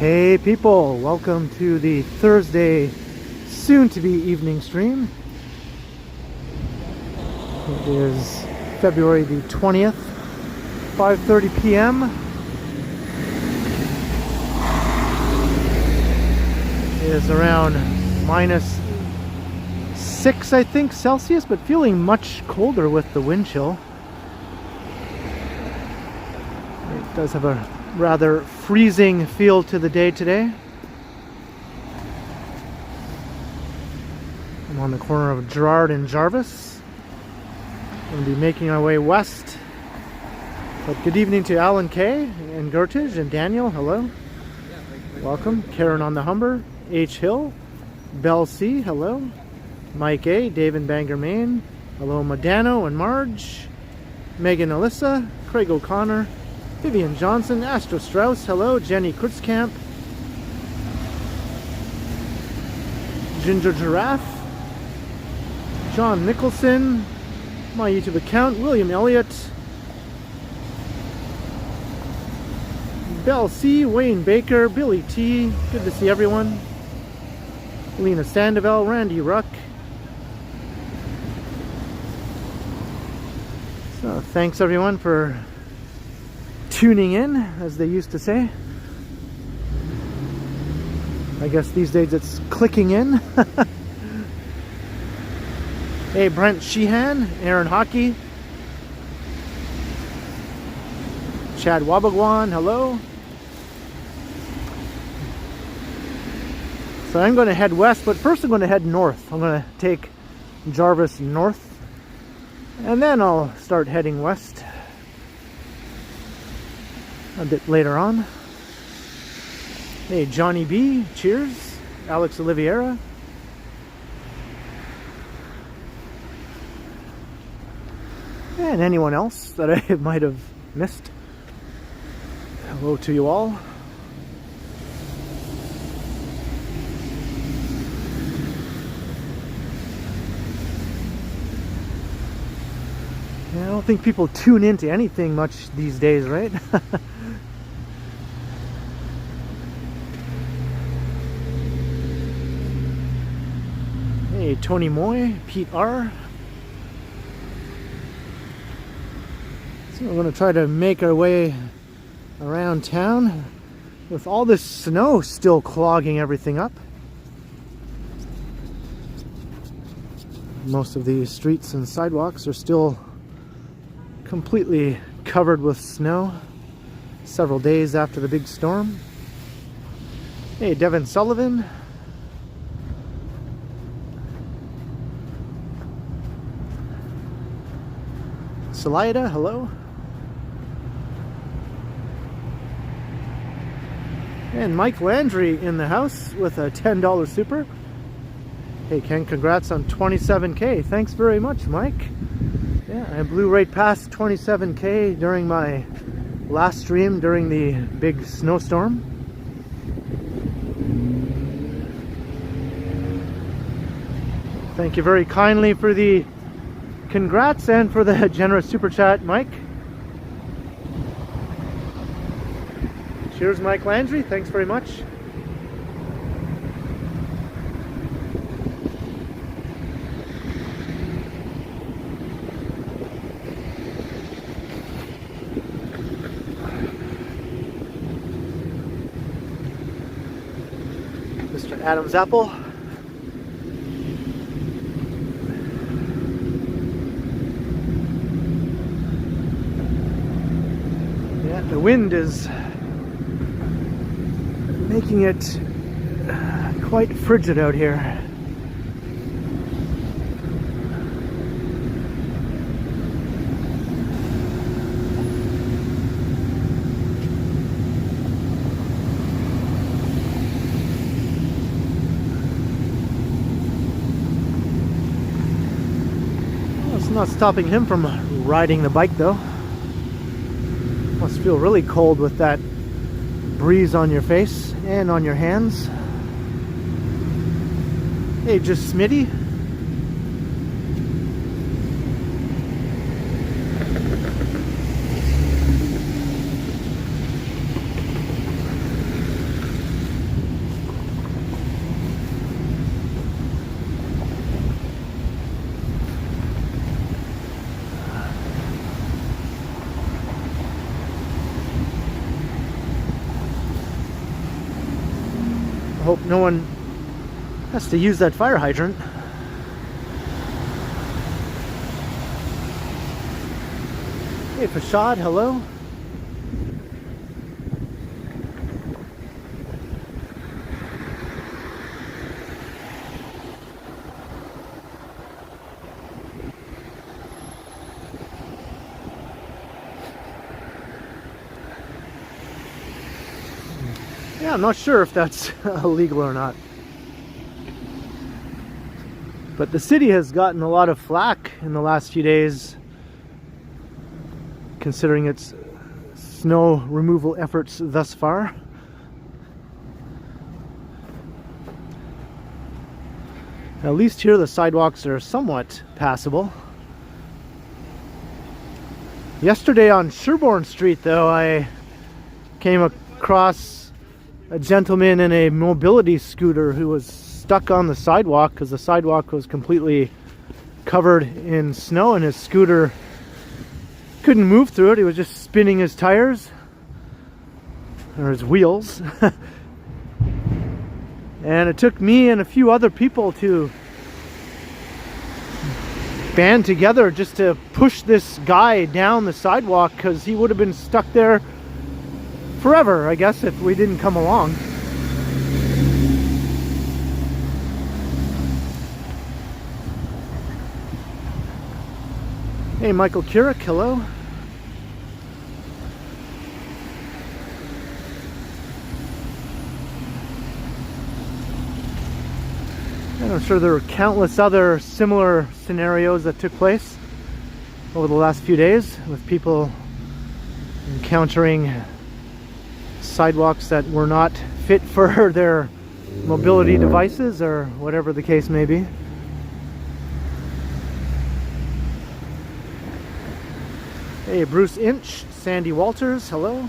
Hey people, welcome to the Thursday soon-to-be evening stream. It is February the 20th, 5:30 p.m. It is around -6, I think, Celsius, but feeling much colder with the wind chill. It does have a rather freezing feel to the day today. I'm on the corner of Gerrard and Jarvis. I'm going to be making our way west. But good evening to Alan K. and Gertage and Daniel. Hello. Welcome. Karen on the Humber. H. Hill. Bell C. Hello. Mike A. Dave in Bangor, Maine. Hello, Madano and Marge. Megan Alyssa. Craig O'Connor. Vivian Johnson, Astro Strauss, hello, Jenny Kurtzkamp, Ginger Giraffe, John Nicholson, my YouTube account, William Elliott, Bell C, Wayne Baker, Billy T, good to see everyone, Lena Sandoval, Randy Ruck. So thanks everyone for tuning in, as they used to say. I guess these days it's clicking in. Hey, Brent Sheehan, Aaron Hockey, Chad Wabagwan, hello. So I'm going to head west, but first I'm going to head north. I'm going to take Jarvis north, and then I'll start heading west a bit later on. Hey, Johnny B, cheers. Alex Oliveira. And anyone else that I might have missed. Hello to you all. Yeah, I don't think people tune into anything much these days, right? Hey, Tony Moy, Pete R. So we're going to try to make our way around town with all this snow still clogging everything up. Most of the streets and sidewalks are still completely covered with snow several days after the big storm. Hey, Devin Sullivan. Salida, hello. And Mike Landry in the house with a $10 super. Hey Ken, congrats on 27K. Thanks very much, Mike. Yeah, I blew right past 27K during my last stream during the big snowstorm. Thank you very kindly for the congrats and for the generous super chat, Mike. Cheers, Mike Landry. Thanks very much. Mr. Adam's Apple. The wind is making it quite frigid out here. Well, it's not stopping him from riding the bike though. Must feel really cold with that breeze on your face and on your hands. Hey, just Smitty. no one has to use that fire hydrant. Hey, Fashad, hello. Yeah, I'm not sure if that's illegal or not. But the city has gotten a lot of flack in the last few days, considering its snow removal efforts thus far. At least here the sidewalks are somewhat passable. Yesterday on Sherbourne Street, though, I came across a gentleman in a mobility scooter who was stuck on the sidewalk because the sidewalk was completely covered in snow and his scooter couldn't move through it. He was just spinning his tires or his wheels. And it took me and a few other people to band together just to push this guy down the sidewalk, because he would have been stuck there forever, I guess, if we didn't come along. Hey, Michael Kirik, hello. And I'm sure there were countless other similar scenarios that took place over the last few days, with people encountering sidewalks that were not fit for their mobility devices or whatever the case may be. Hey, Bruce Inch, Sandy Walters, hello.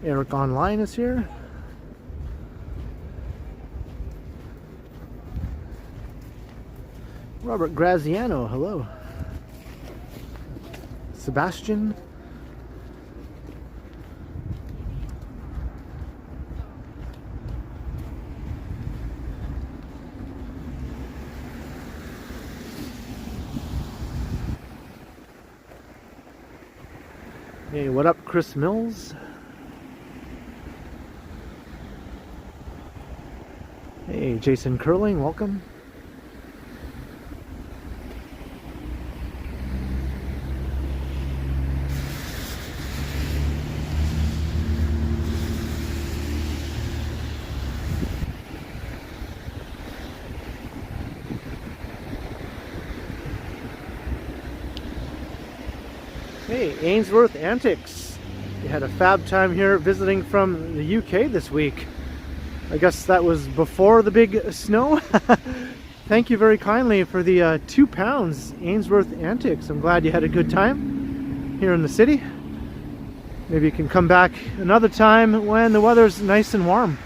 Eric Online is here. Robert Graziano, hello. Sebastian. Hey, what up, Chris Mills? Hey, Jason Curling, welcome. Hey, Ainsworth Antics. You had a fab time here visiting from the UK this week. I guess that was before the big snow. Thank you very kindly for the £2, Ainsworth Antics. I'm glad you had a good time here in the city. Maybe you can come back another time when the weather's nice and warm.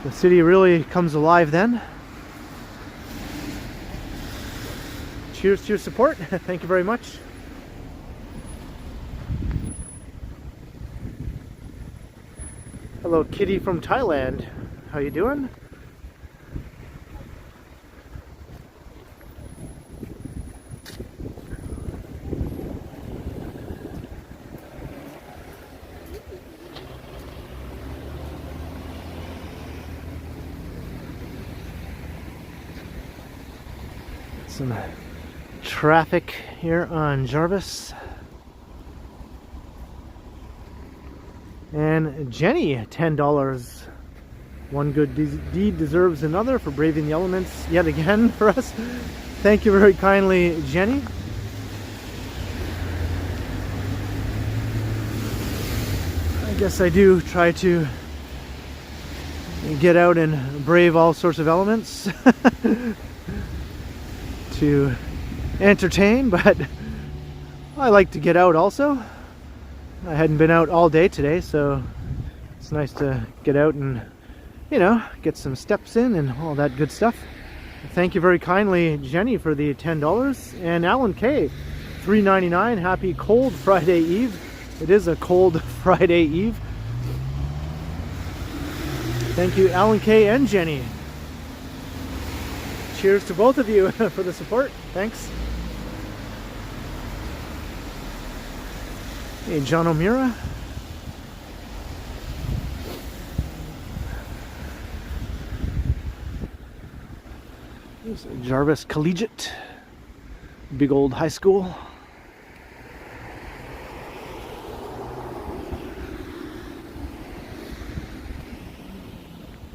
The city really comes alive then. Cheers to your support. Thank you very much. Hello, Kitty from Thailand. How you doing? Some traffic here on Jarvis. And Jenny, $10. One good deed deserves another for braving the elements yet again for us. Thank you very kindly, Jenny. I guess I do try to get out and brave all sorts of elements to entertain, but I like to get out also. I hadn't been out all day today, so it's nice to get out and you know, get some steps in and all that good stuff. Thank you very kindly, Jenny, for the $10, and Alan K, $3.99. Happy cold Friday Eve. It is a cold Friday Eve. Thank you, Alan K and Jenny. Cheers to both of you for the support. Thanks. Hey, John O'Meara. There's Jarvis Collegiate, big old high school.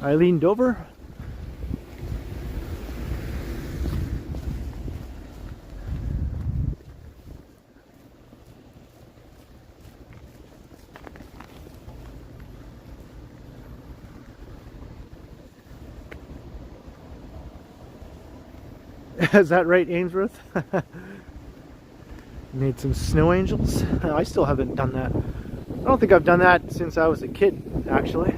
Eileen Dover. Is that right, Ainsworth? Made some snow angels. I still haven't done that. I don't think I've done that since I was a kid, actually.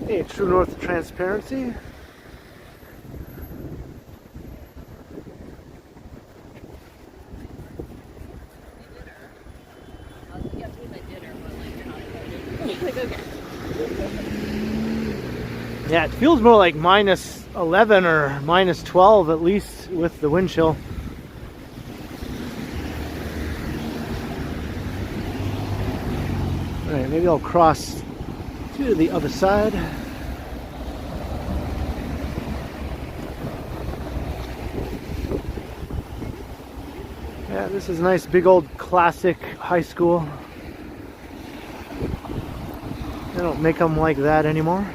Hey, True North Transparency. Yeah, it feels more like minus 11 or minus 12 at least with the wind chill. Alright, maybe I'll cross to the other side. Yeah, this is a nice big old classic high school. They don't make them like that anymore.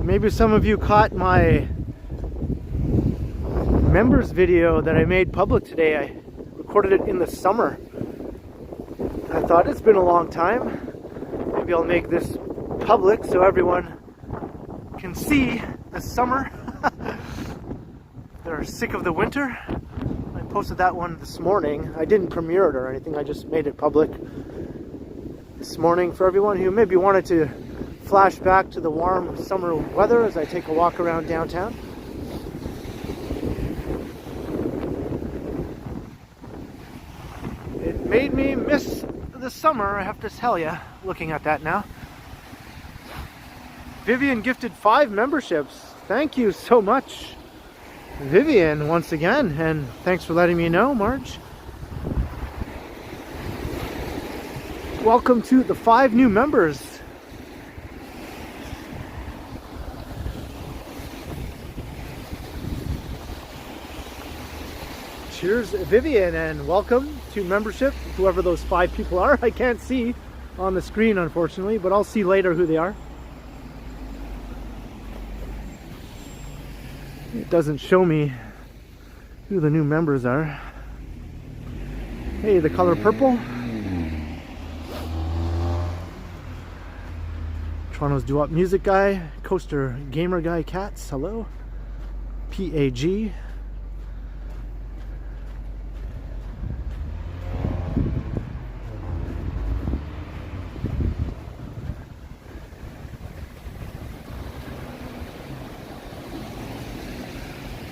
Maybe some of you caught my members video that I made public today. I recorded it in the summer. I thought it's been a long time. Maybe I'll make this public so everyone can see the summer. They're sick of the winter. I posted that one this morning. I didn't premiere it or anything. I just made it public this morning for everyone who maybe wanted to flash back to the warm summer weather as I take a walk around downtown. It made me miss the summer, I have to tell you, looking at that now. Vivian gifted 5 memberships. Thank you so much, Vivian, once again, and thanks for letting me know, Marge. Welcome to the 5 new members. Cheers, Vivian, and welcome to membership, whoever those 5 people are. I can't see on the screen, unfortunately, but I'll see later who they are. It doesn't show me who the new members are. Hey, the color purple. Toronto's doo-wop music guy. Coaster gamer guy Cats, hello. PAG.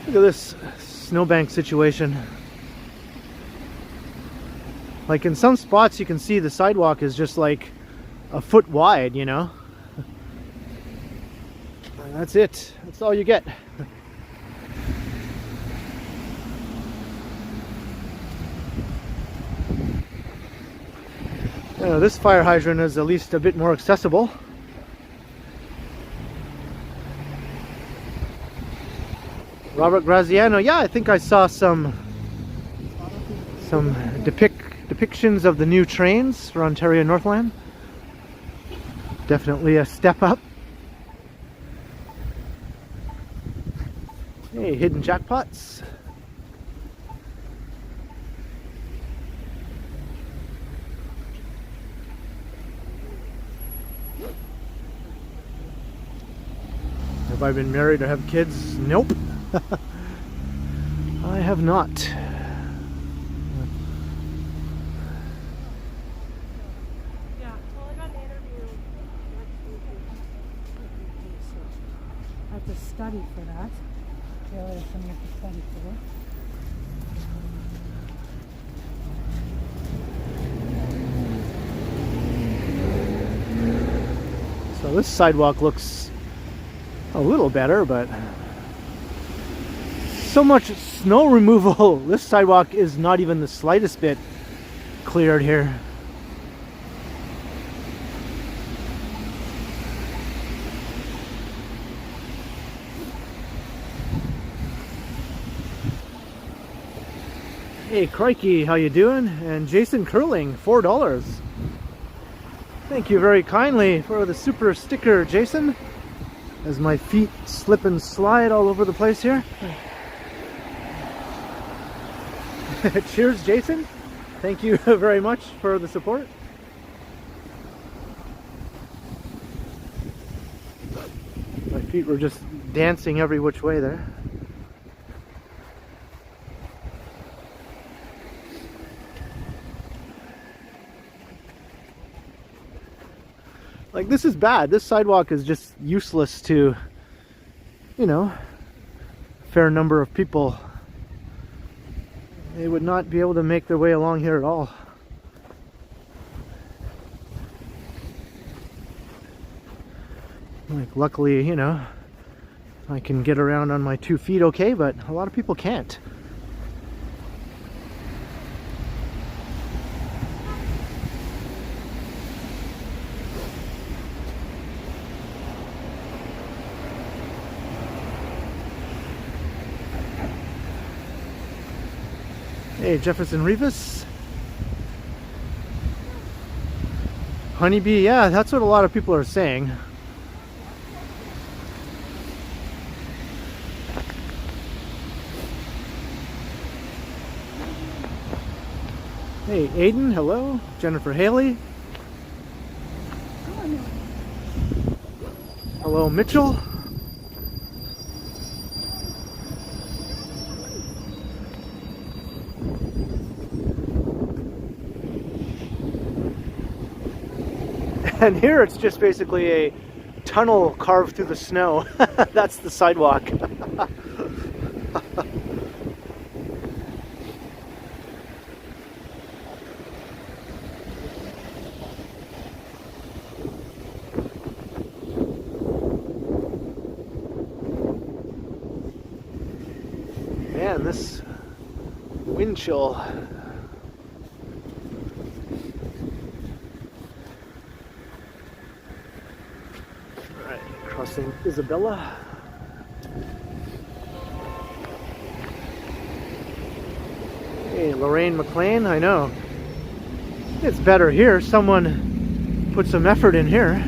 Look at this snowbank situation. Like in some spots you can see the sidewalk is just like a foot wide, you know. And that's it. That's all you get. This fire hydrant is at least a bit more accessible. Robert Graziano. Yeah, I think I saw some depictions of the new trains for Ontario Northland. Definitely a step up. Hey, hidden jackpots. Have I been married or have kids? Nope. I have not. Yeah, well, I got an interview next week. I have to study for that. Taylor has something I have to study for. So this sidewalk looks a little better, but so much snow removal. This sidewalk is not even the slightest bit cleared here. Hey crikey, how you doing? And Jason Curling, $4. Thank you very kindly for the super sticker, Jason. As my feet slip and slide all over the place here. Cheers, Jason. Thank you very much for the support. My feet were just dancing every which way there. Like, this is bad. This sidewalk is just useless to, you know, a fair number of people. They would not be able to make their way along here at all. Like, luckily, you know, I can get around on my 2 feet okay, but a lot of people can't. Hey, Jefferson Rivas. Honeybee, yeah, that's what a lot of people are saying. Hey, Aiden, hello. Jennifer Haley. Hello, Mitchell. And here it's just basically a tunnel carved through the snow. That's the sidewalk. Man, this wind chill. Crossing Isabella. Hey, Lorraine McLean, I know. It's better here. Someone put some effort in here.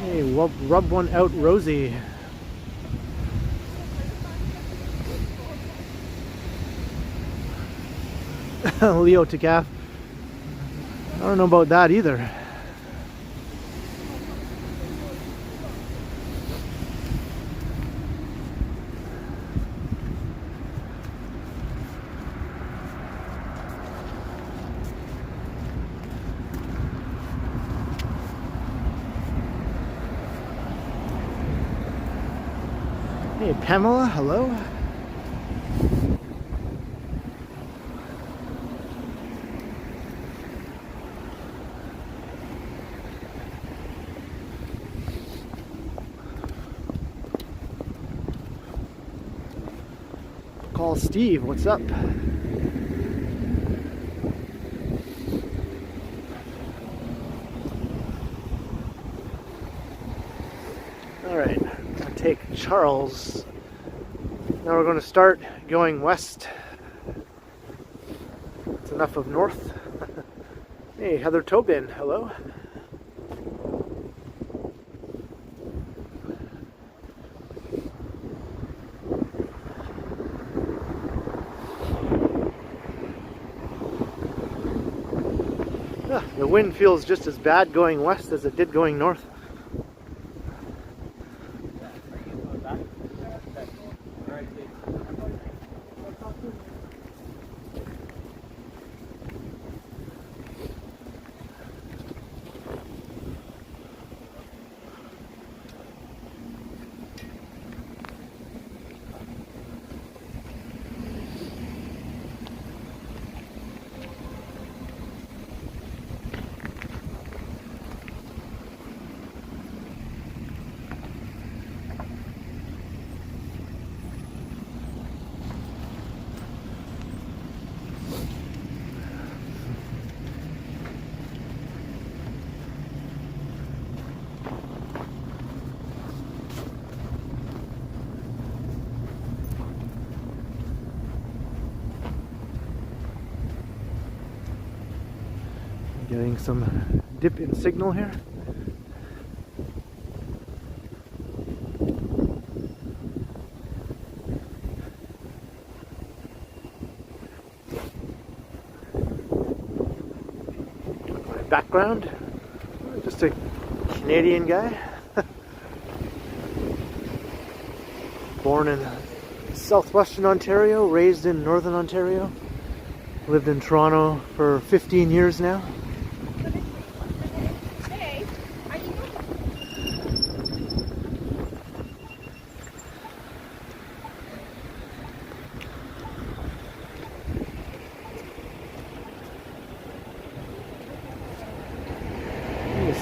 Hey, rub one out, Rosie. Leo Tagaff. I don't know about that either. Hey, Pamela, hello. Small Steve, what's up? Alright, I'll take Charles. Now we're going to start going west. It's enough of north. Hey, Heather Tobin, hello. The wind feels just as bad going west as it did going north. Getting some dip in signal here. My background, just a Canadian guy. Born in southwestern Ontario, raised in northern Ontario. Lived in Toronto for 15 years now.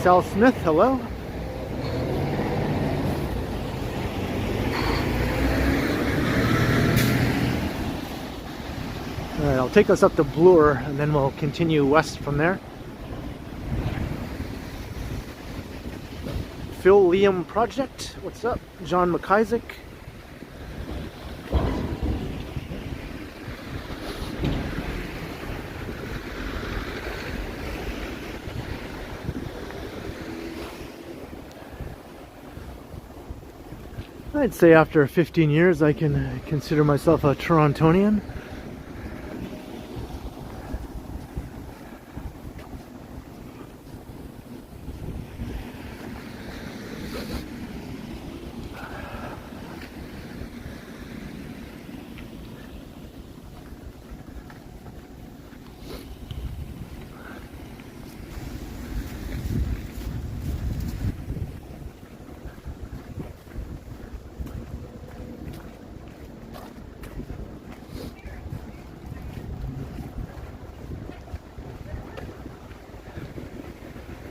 Sal Smith, hello. Alright, I'll take us up to Bloor and then we'll continue west from there. Phil Liam Project, what's up? John McIsaac. I'd say after 15 years I can consider myself a Torontonian.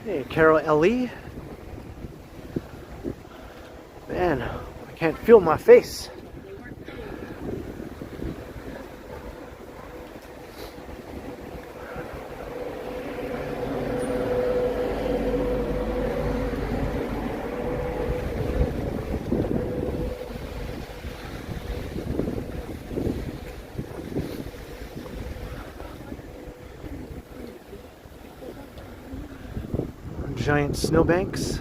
Hey, Carol Ellie. Man, I can't feel my face. Giant snowbanks.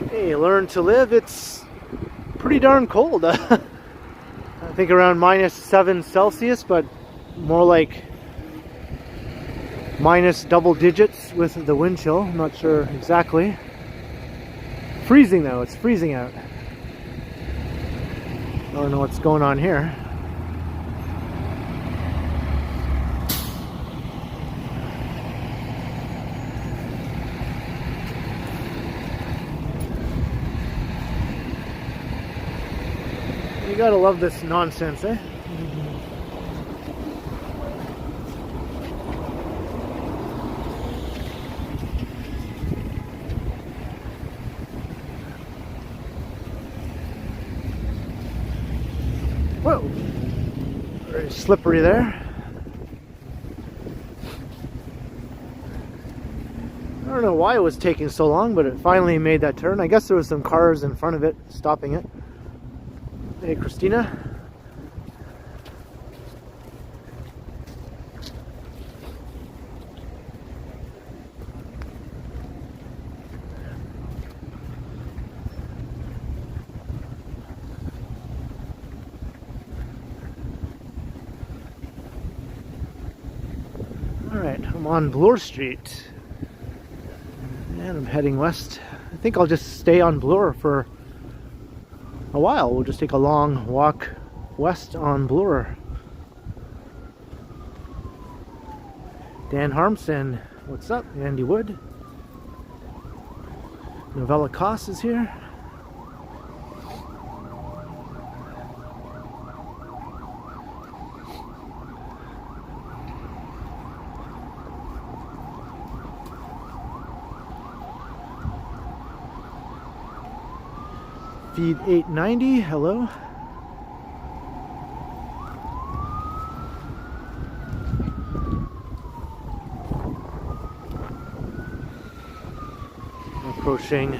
Hey, learn to live. It's pretty darn cold. I think around -7 Celsius, but more like minus double digits with the wind chill. I'm not sure exactly. Freezing though, it's freezing out. I don't know what's going on here. You gotta love this nonsense, eh? slippery there. I don't know why it was taking so long, but it finally made that turn. I guess there was some cars in front of it stopping it. Hey, Christina. Alright, I'm on Bloor Street. And I'm heading west. I think I'll just stay on Bloor for a while. We'll just take a long walk west on Bloor. Dan Harmson, what's up? Andy Wood. Novella Koss is here. Feed 890, hello. Approaching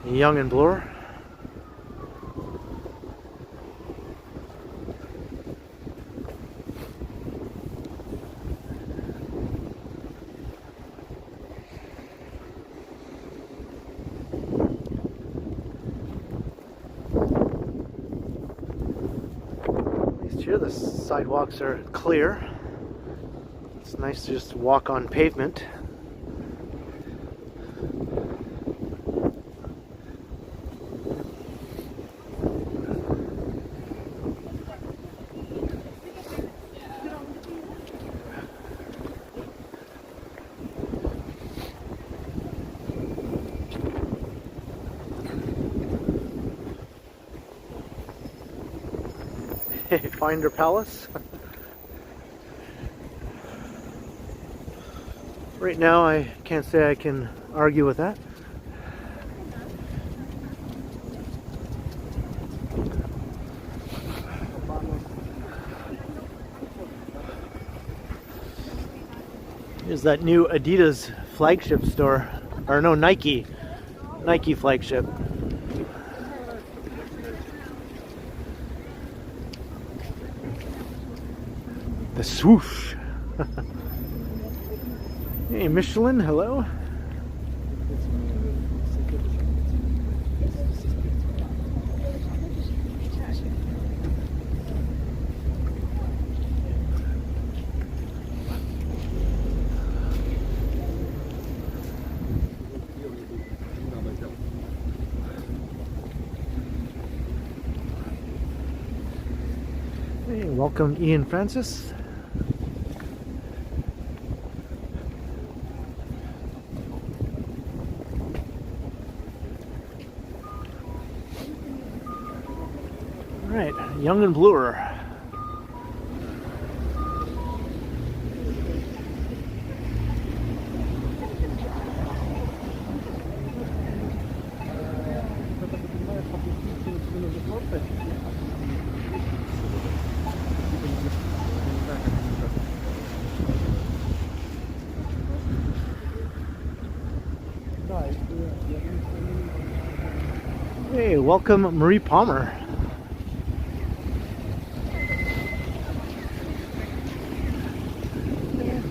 Yonge and Bloor. Here the sidewalks are clear. It's nice to just walk on pavement. Finder Palace. Right now I can't say I can argue with that. Here's that new Adidas flagship store, or no, Nike flagship. The swoosh. Hey, Michelin, hello. Hey, welcome Ian Francis. Alright, Yonge and Bloor. Hey, welcome Marie Palmer.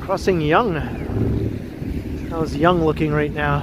Crossing Yonge. How's Yonge looking right now?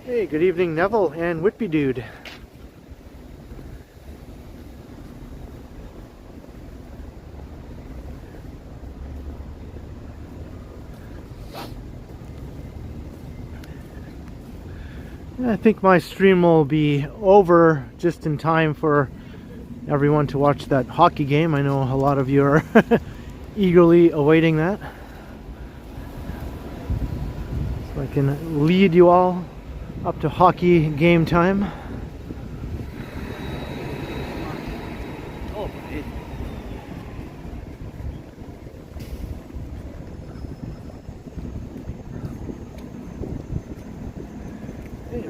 Hey, good evening, Neville and Whitby Dude. I think my stream will be over just in time for everyone to watch that hockey game. I know a lot of you are eagerly awaiting that. So I can lead you all up to hockey game time.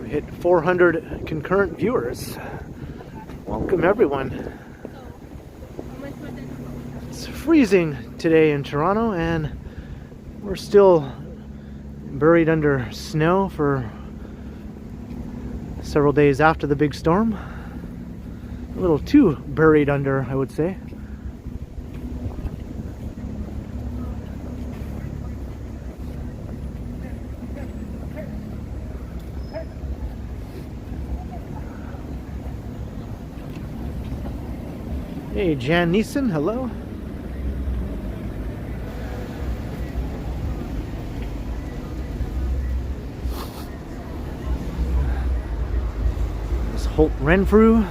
We hit 400 concurrent viewers. Welcome everyone. It's freezing today in Toronto and we're still buried under snow for several days after the big storm. A little too buried under, I would say. Hey, Jan Neeson, hello. There's Holt Renfrew.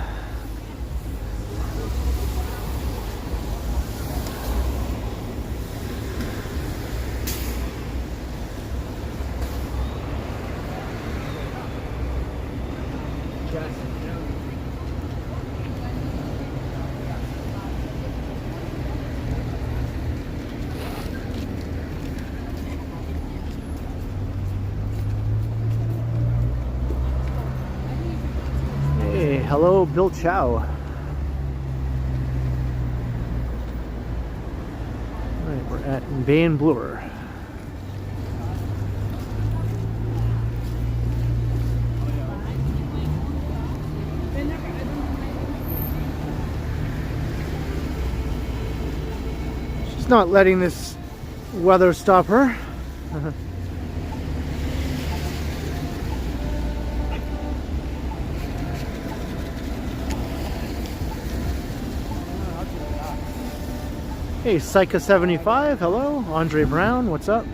Hello, Bill Chow. Alright, we're at Yonge and Bloor. She's not letting this weather stop her. Hey, Psycha75, hello. Andre Brown, what's up?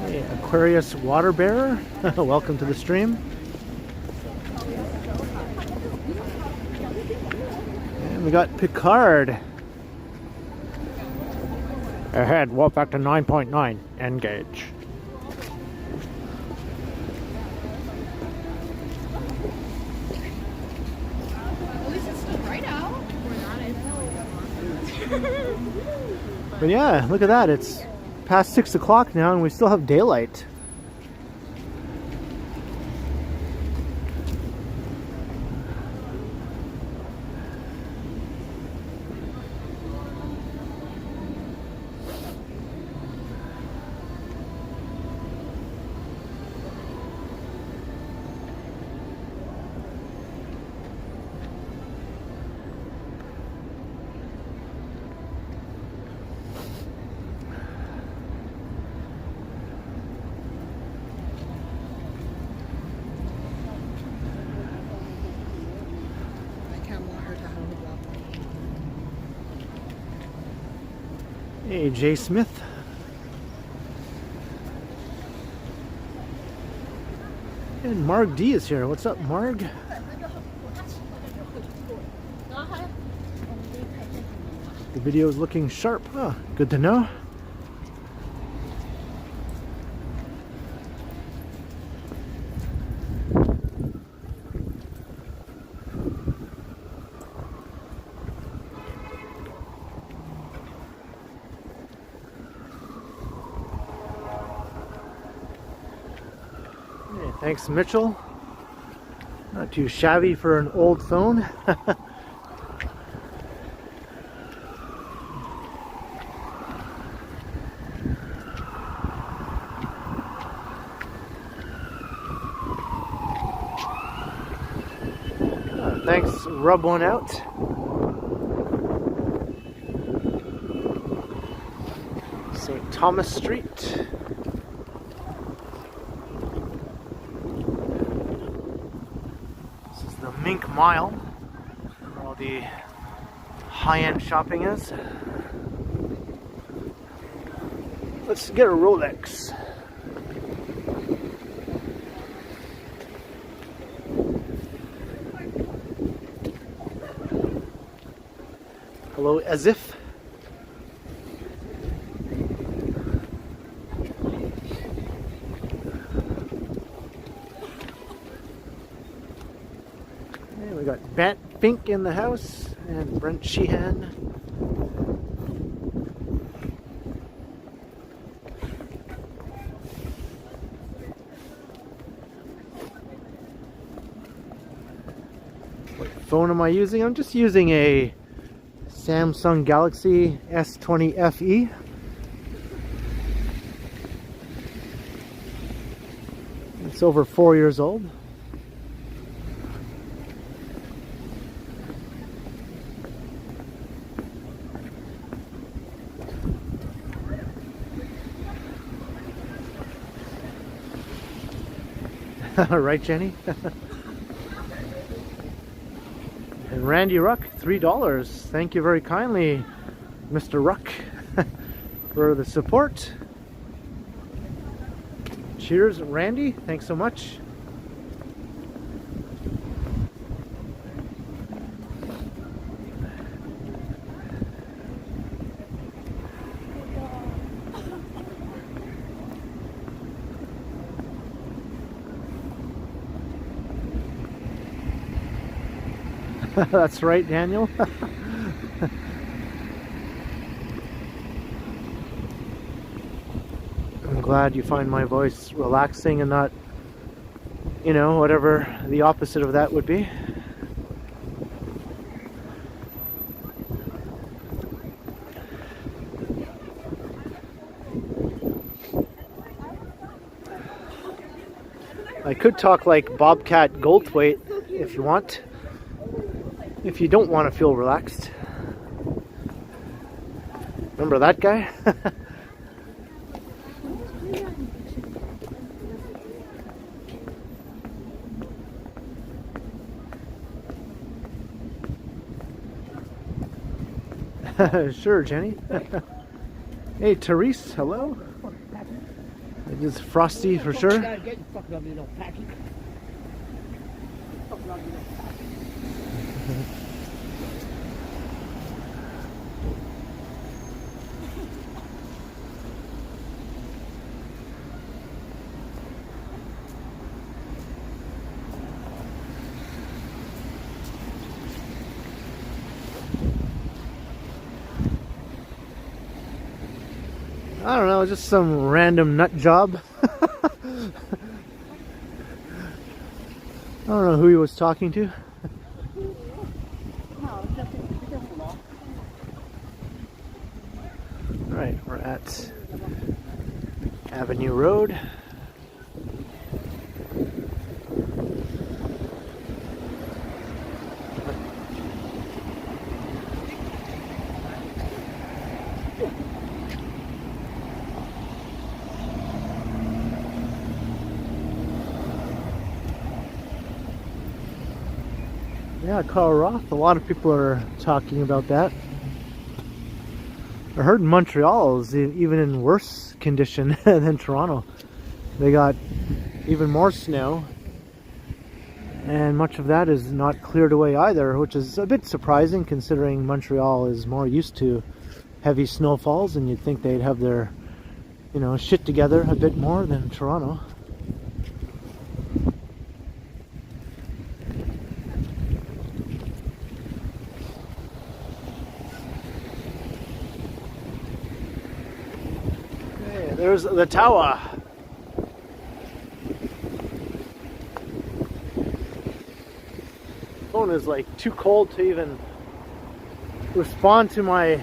Hey, Aquarius Water Bearer, welcome to the stream. And we got Picard. Ahead, warp back to 9.9. Engage. At least it's still bright out. But yeah, look at that. It's past 6 o'clock now and we still have daylight. Hey, Jay Smith. And Marg D is here. What's up, Marg? The video is looking sharp. Oh, good to know. Thanks, Mitchell. Not too shabby for an old phone. Thanks, Rub One Out. St. Thomas Street. the Mink Mile, where all the high-end shopping is. Let's get a Rolex. Hello, as if. Okay, we got Bat Fink in the house and Brent Sheehan. What phone am I using? I'm just using a Samsung Galaxy S20 FE. It's over 4 years old. Right, Jenny? And Randy Ruck, $3. Thank you very kindly, Mr. Ruck, for the support. Cheers, Randy. Thanks so much. That's right, Daniel. I'm glad you find my voice relaxing and not, you know, whatever the opposite of that would be. I could talk like Bobcat Goldthwait if you want. If you don't want to feel relaxed. Remember that guy? Sure, Jenny. Hey, Therese, hello. It is frosty for sure. I don't know, just some random nut job. I don't know who he was talking to. Alright, we're at Avenue Road. Yeah, Carl Roth, a lot of people are talking about that. I heard Montreal is even in worse condition than Toronto. They got even more snow, and much of that is not cleared away either, which is a bit surprising considering Montreal is more used to heavy snowfalls, and you'd think they'd have their, you know, shit together a bit more than Toronto. There's the tower. Phone is like too cold to even respond to my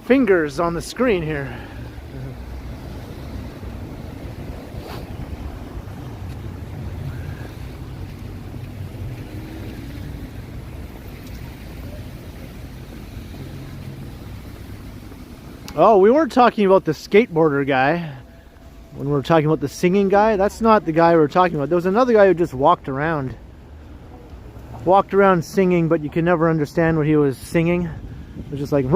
fingers on the screen here. Oh, we weren't talking about the skateboarder guy when we were talking about the singing guy. That's not the guy we were talking about. There was another guy who just walked around. walked around singing, but you could never understand what he was singing. It was just like, you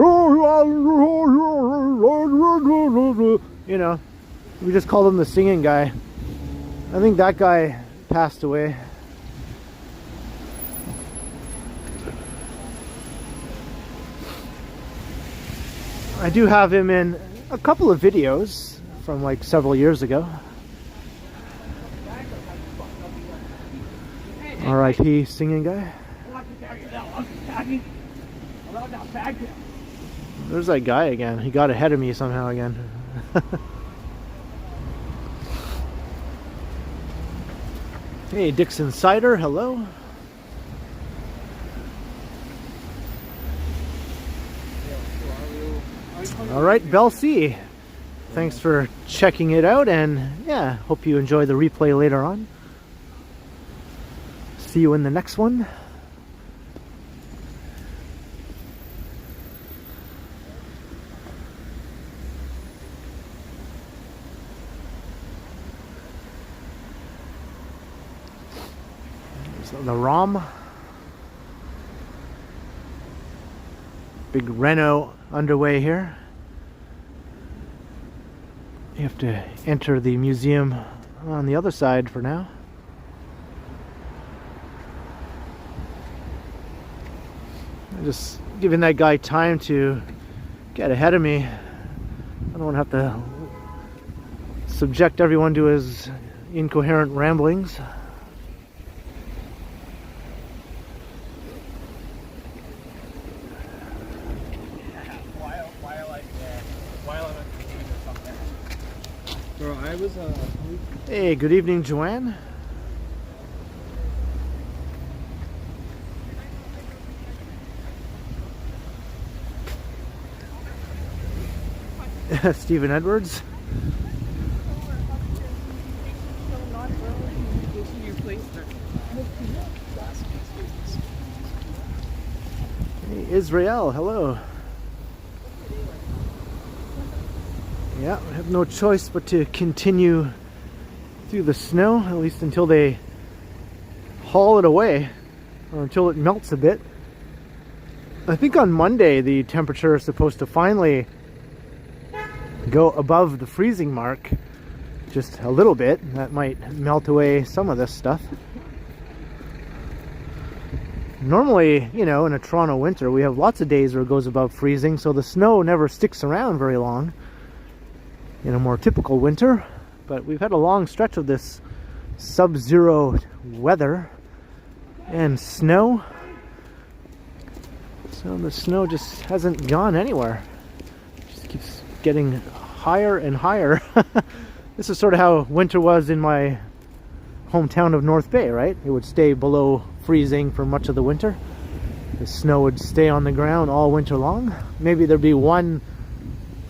know, we just called him the singing guy. I think that guy passed away. I do have him in a couple of videos from like several years ago. R.I.P. singing guy. There's that guy again. He got ahead of me somehow again. Hey, Dixon Cider, hello. Alright, Bell C. Thanks for checking it out, and yeah, hope you enjoy the replay later on. See you in the next one. The ROM. Big reno underway here. You have to enter the museum on the other side for now. I'm just giving that guy time to get ahead of me. I don't want to have to subject everyone to his incoherent ramblings. Hey, good evening, Joanne. Stephen Edwards. Hey, Israel, hello. Yeah, I have no choice but to continue through the snow, at least until they haul it away, or until it melts a bit. I think on Monday the temperature is supposed to finally go above the freezing mark just a little bit. That might melt away some of this stuff. Normally, you know, in a Toronto winter, we have lots of days where it goes above freezing, so the snow never sticks around very long in a more typical winter. But we've had a long stretch of this sub-zero weather and snow. So the snow just hasn't gone anywhere. It just keeps getting higher and higher. This is sort of how winter was in my hometown of North Bay, right? It would stay below freezing for much of the winter. The snow would stay on the ground all winter long. Maybe there'd be one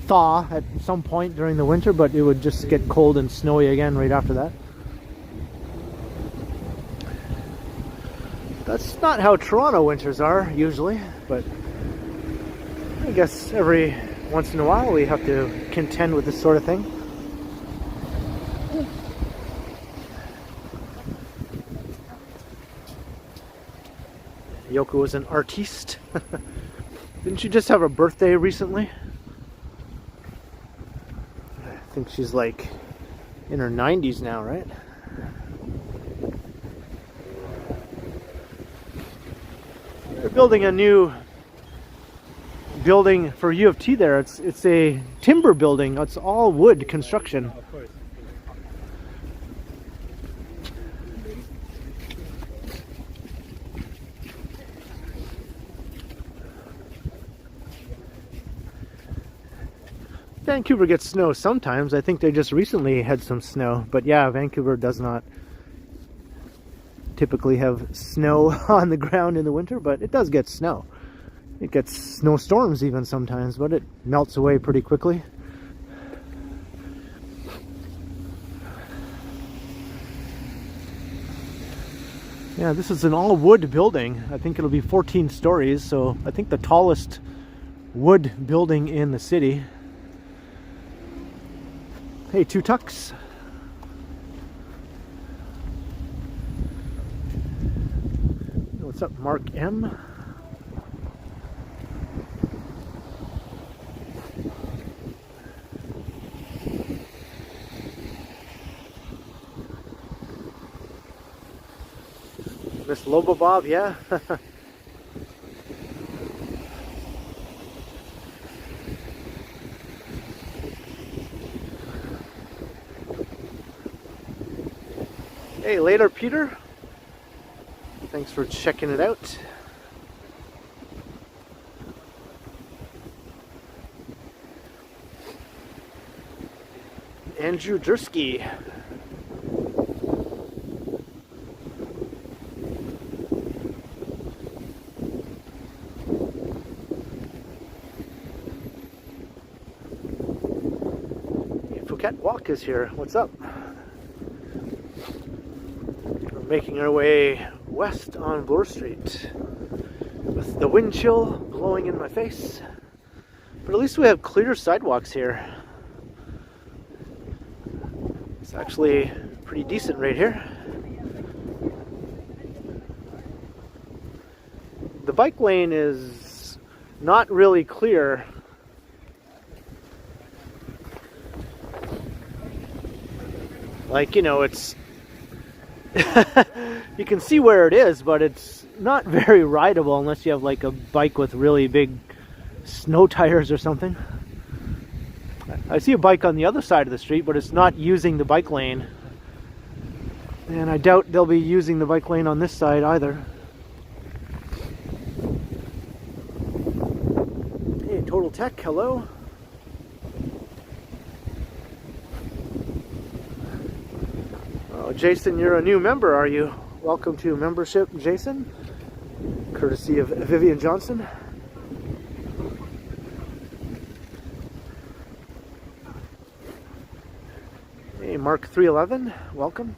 thaw at some point during the winter, but it would just get cold and snowy again right after that. That's not how Toronto winters are usually, but I guess every once in a while we have to contend with this sort of thing. Yoko was an artiste. Didn't she just have a birthday recently? I think she's like in her 90s now, right? They're building a new building for U of T there. It's a timber building. It's all wood construction. Vancouver gets snow sometimes. I think they just recently had some snow. But yeah, Vancouver does not typically have snow on the ground in the winter, but it does get snow. It gets snowstorms even sometimes, but it melts away pretty quickly. Yeah, this is an all-wood building. I think it'll be 14 stories, so I think the tallest wood building in the city. Hey, Two Tucks. What's up, Mark M? Miss Lobo Bob, yeah. Hey, later, Peter. Thanks for checking it out. Andrew Dursky. Phuket Walk is here. What's up? We're making our way west on Bloor Street with the wind chill blowing in my face. But at least we have clear sidewalks here. It's actually pretty decent right here. The bike lane is not really clear. Like, you know, it's you can see where it is, but it's not very rideable unless you have like a bike with really big snow tires or something. I see a bike on the other side of the street, but it's not using the bike lane. And I doubt they'll be using the bike lane on this side either. Hey, Total Tech, hello. Oh, Jason, you're a new member, are you? Welcome to membership, Jason. Courtesy of Vivian Johnson. Hey, Mark 311, welcome.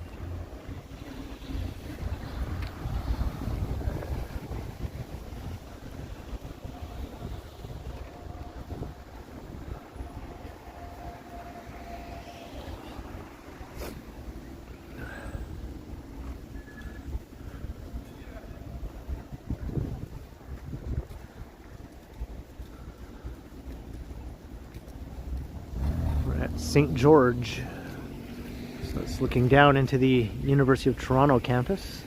St. George. So it's looking down into the University of Toronto campus.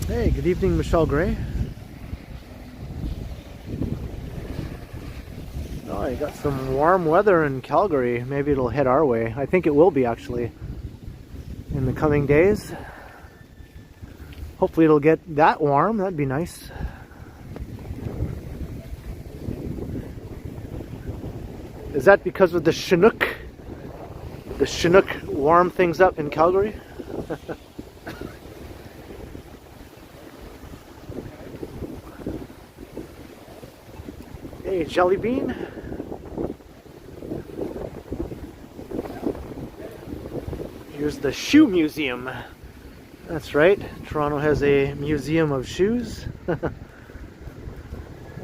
Hey, good evening, Michelle Gray. Oh, you got some warm weather in Calgary. Maybe it'll head our way. I think it will be actually in the coming days. Hopefully it'll get that warm. That'd be nice. Is that because of the Chinook? The Chinook warm things up in Calgary? Hey, Jelly Bean. Here's the Shoe Museum. That's right, Toronto has a museum of shoes. I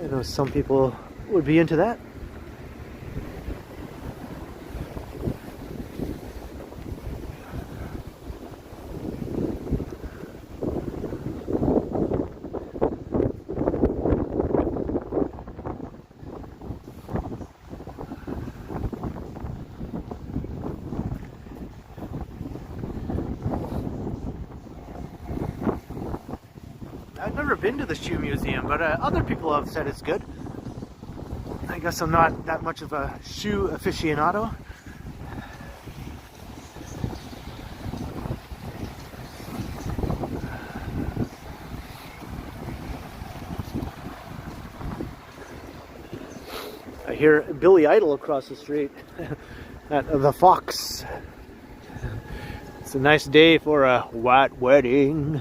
know some people would be into that. I've never been to the shoe museum, but other people have said it's good. I guess I'm not that much of a shoe aficionado. I hear Billy Idol across the street at the Fox. It's a nice day for a white wedding.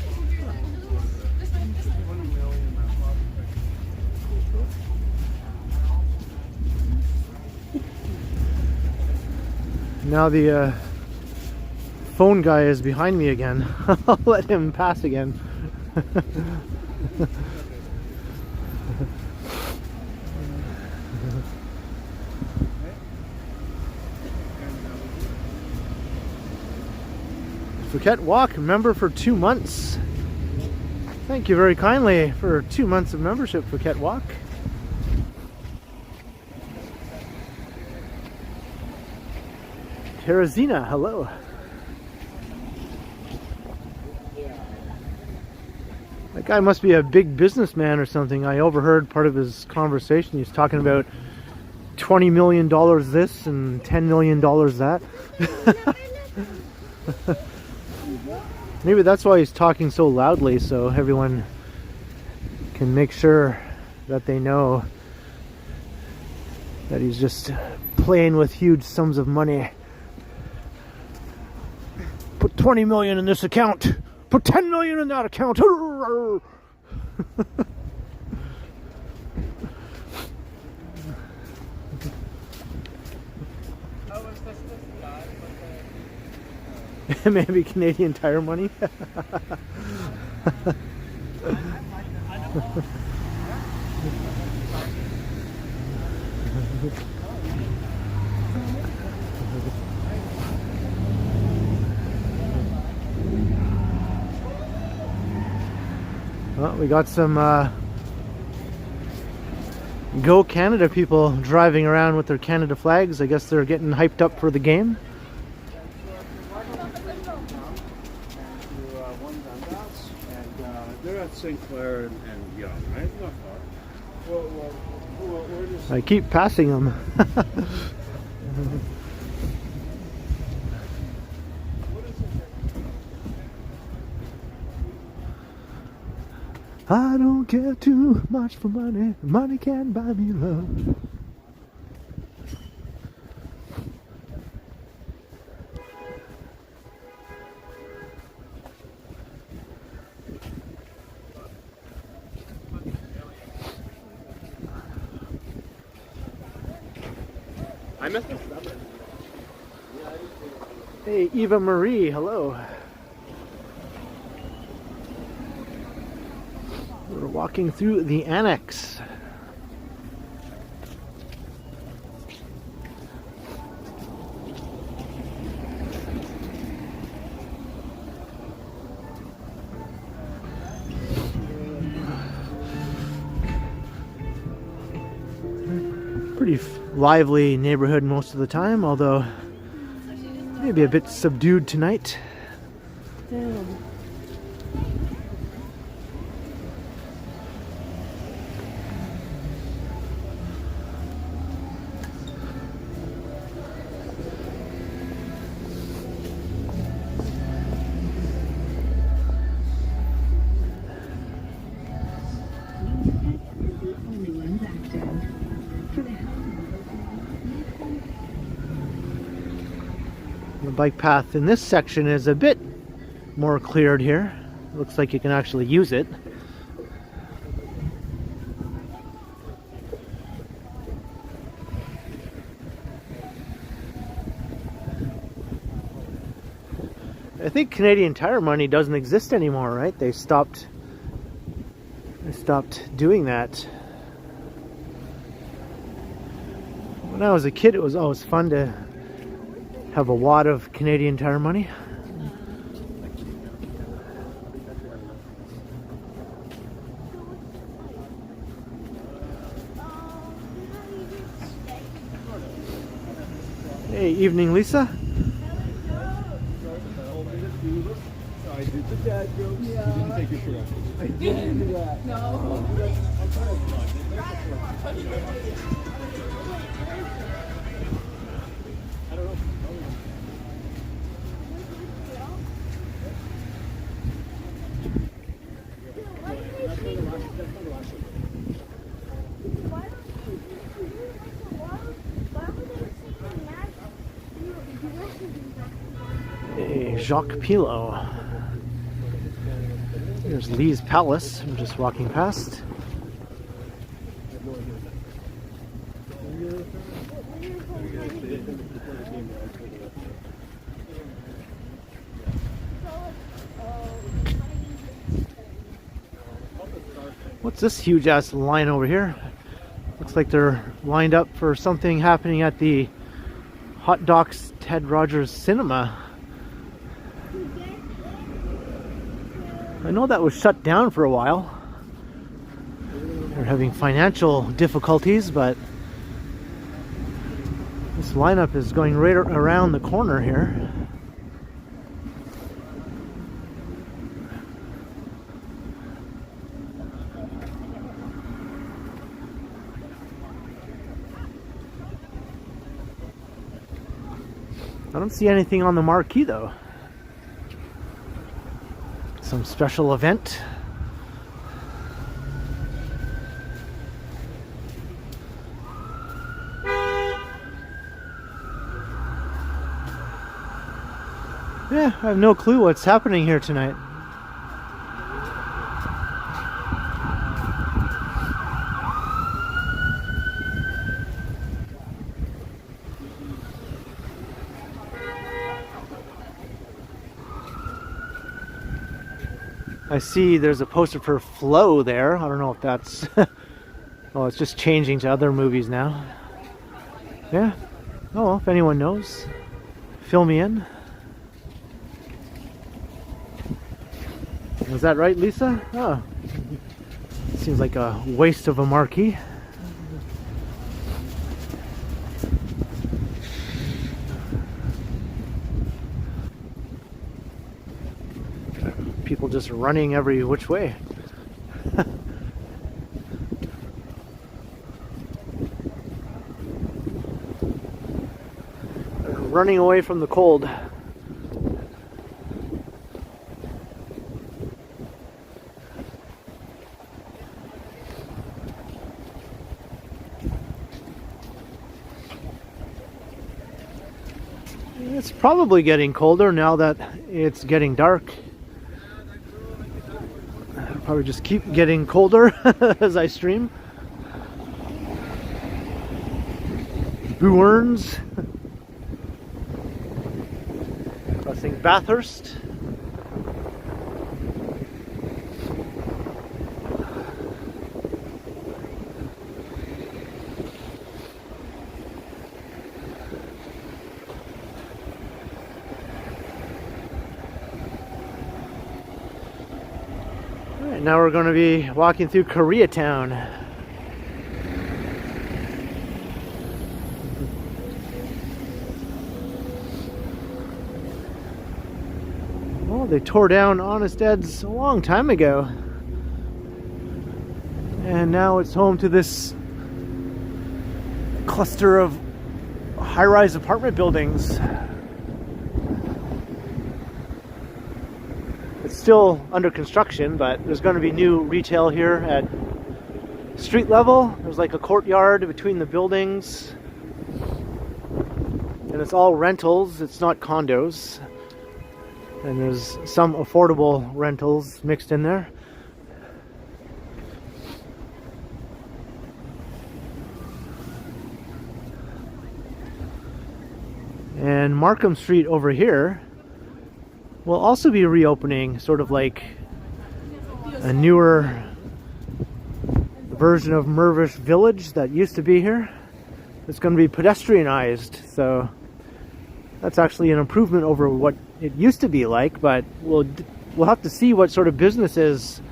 Now the phone guy is behind me again. I'll let him pass again. Phuket Walk member for 2 months. Thank you very kindly for 2 months of membership, Phuket Walk. Teresina, hello. That guy must be a big businessman or something. I overheard part of his conversation. He's talking about $20 million this and $10 million that. Maybe that's why he's talking so loudly, so everyone can make sure that they know that he's just playing with huge sums of money. Put 20 million in this account. Put 10 million in that account. Maybe Canadian Tire money. Well, we got some Go Canada people driving around with their Canada flags. I guess they're getting hyped up for the game. They're at St. Clair and Yonge, right? Not far. Where does... I keep passing them. I don't care too much for money. Money can't buy me love. I missed it. Hey, Eva Marie, hello. We're walking through the Annex. Pretty lively neighborhood most of the time, although maybe a bit subdued tonight. Damn. The bike path in this section is a bit more cleared here. Looks like you can actually use it. I think Canadian Tire money doesn't exist anymore, right? They stopped doing that. When I was a kid, it was always fun to have a wad of Canadian Tire money. Hey, evening, Lisa. I did the dad jokes. Yeah. You didn't take your shirt off. I didn't do that. No. Hey, Jacques Pilot. There's Lee's Palace. I'm just walking past. What's this huge ass line over here? Looks like they're lined up for something happening at the Hot Docs Ted Rogers Cinema. I know that was shut down for a while. They're having financial difficulties, but this lineup is going right around the corner here. I don't see anything on the marquee though. Some special event. Yeah, I have no clue what's happening here tonight. I see there's a poster for Flow there. I don't know if that's... oh, it's just changing to other movies now. Yeah. Oh, well, if anyone knows, fill me in. Is that right, Lisa? Oh. Seems like a waste of a marquee. People just running every which way. Running away from the cold. It's probably getting colder now that it's getting dark. It'll probably just keep getting colder as I stream. Booerns. Crossing Bathurst. Now we're going to be walking through Koreatown. Well, they tore down Honest Ed's a long time ago. And now it's home to this cluster of high-rise apartment buildings. Still under construction, but there's going to be new retail here at street level. There's like a courtyard between the buildings, and it's all rentals, it's not condos, and there's some affordable rentals mixed in there. And Markham Street over here will also be reopening, sort of like a newer version of Mervish Village that used to be here. It's going to be pedestrianized, so that's actually an improvement over what it used to be like, but we'll have to see what sort of businesses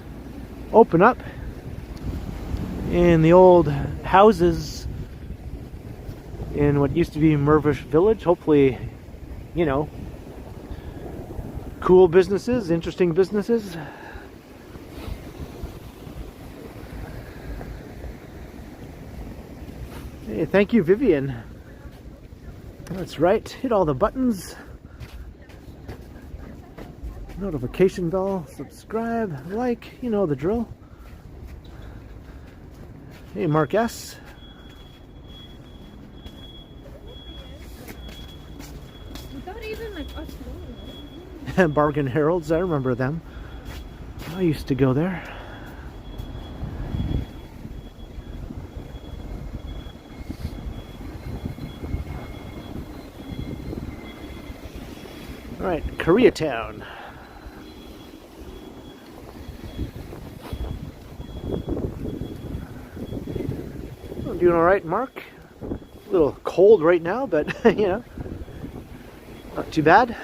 open up in the old houses in what used to be Mervish Village. Hopefully, you know, cool businesses, interesting businesses. Hey, thank you, Vivian. That's right, hit all the buttons. Notification bell, subscribe, like, you know the drill. Hey, Mark S. Without even like us knowing. Bargain Heralds, I remember them. I used to go there. All right, Koreatown. I'm doing all right, Mark. A little cold right now, but you know, not too bad.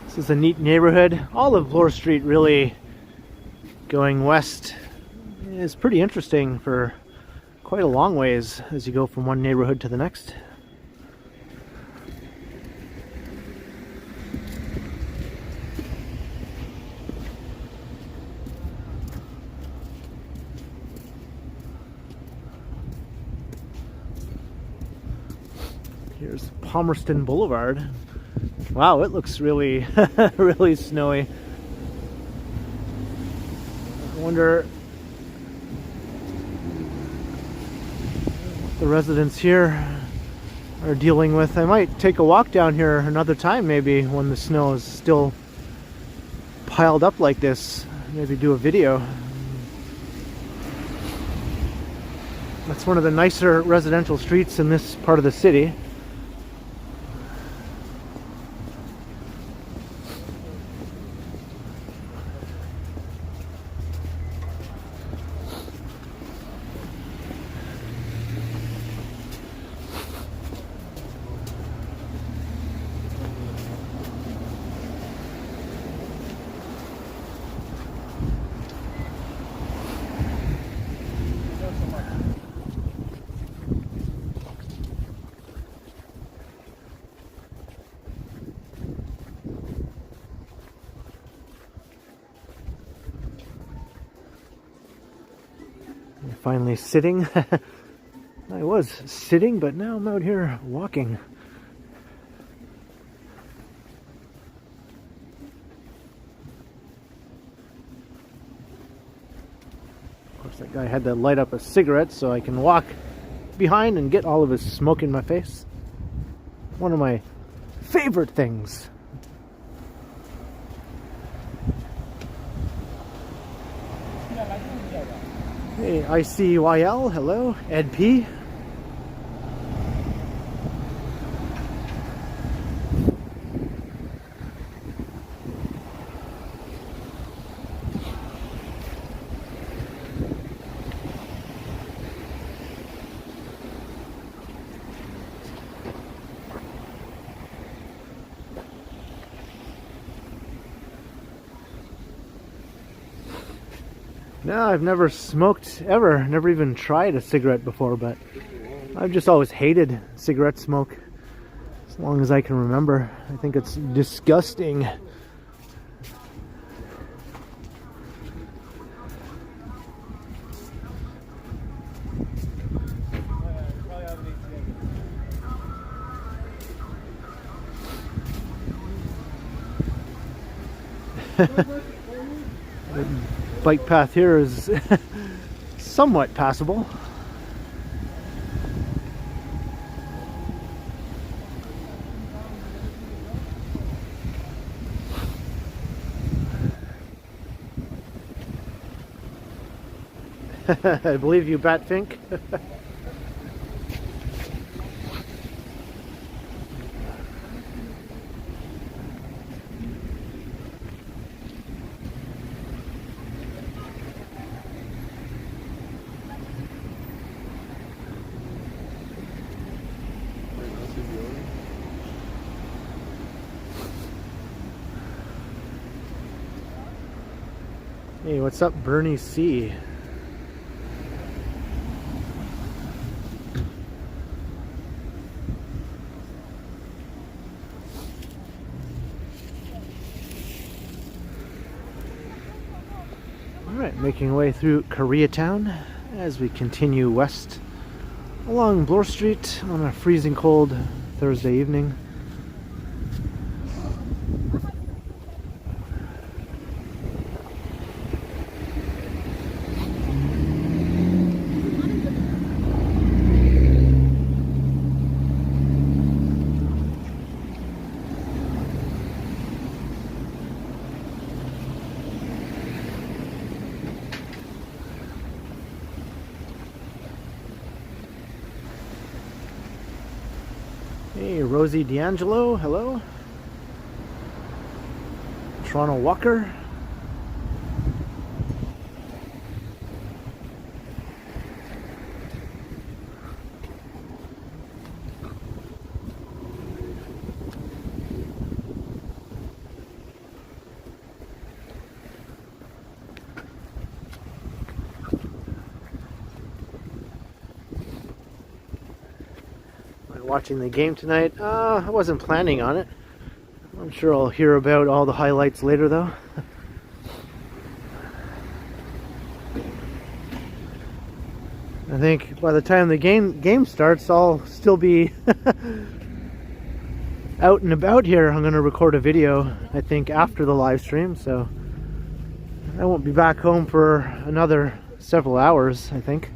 This is a neat neighborhood. All of Bloor Street really going west is pretty interesting for quite a long ways as you go from one neighborhood to the next. Here's Palmerston Boulevard. Wow, it looks really, really snowy. I wonder what the residents here are dealing with. I might take a walk down here another time, maybe when the snow is still piled up like this. Maybe do a video. That's one of the nicer residential streets in this part of the city. Finally sitting. I was sitting, but now I'm out here walking. Of course, that guy had to light up a cigarette so I can walk behind and get all of his smoke in my face. One of my favorite things. Hey, ICYL, hello, Ed P. No, I've never smoked ever, never even tried a cigarette before, but I've just always hated cigarette smoke as long as I can remember. I think it's disgusting. Bike path here is somewhat passable. I believe you, Batfink. Hey, what's up, Bernie C? Alright, making our way through Koreatown as we continue west along Bloor Street on a freezing cold Thursday evening. Hey, Rosie D'Angelo, hello. Toronto Walker. Watching the game tonight. I wasn't planning on it. I'm sure I'll hear about all the highlights later though. I think by the time the game starts, I'll still be out and about here. I'm going to record a video, I think, after the live stream, so I won't be back home for another several hours, I think.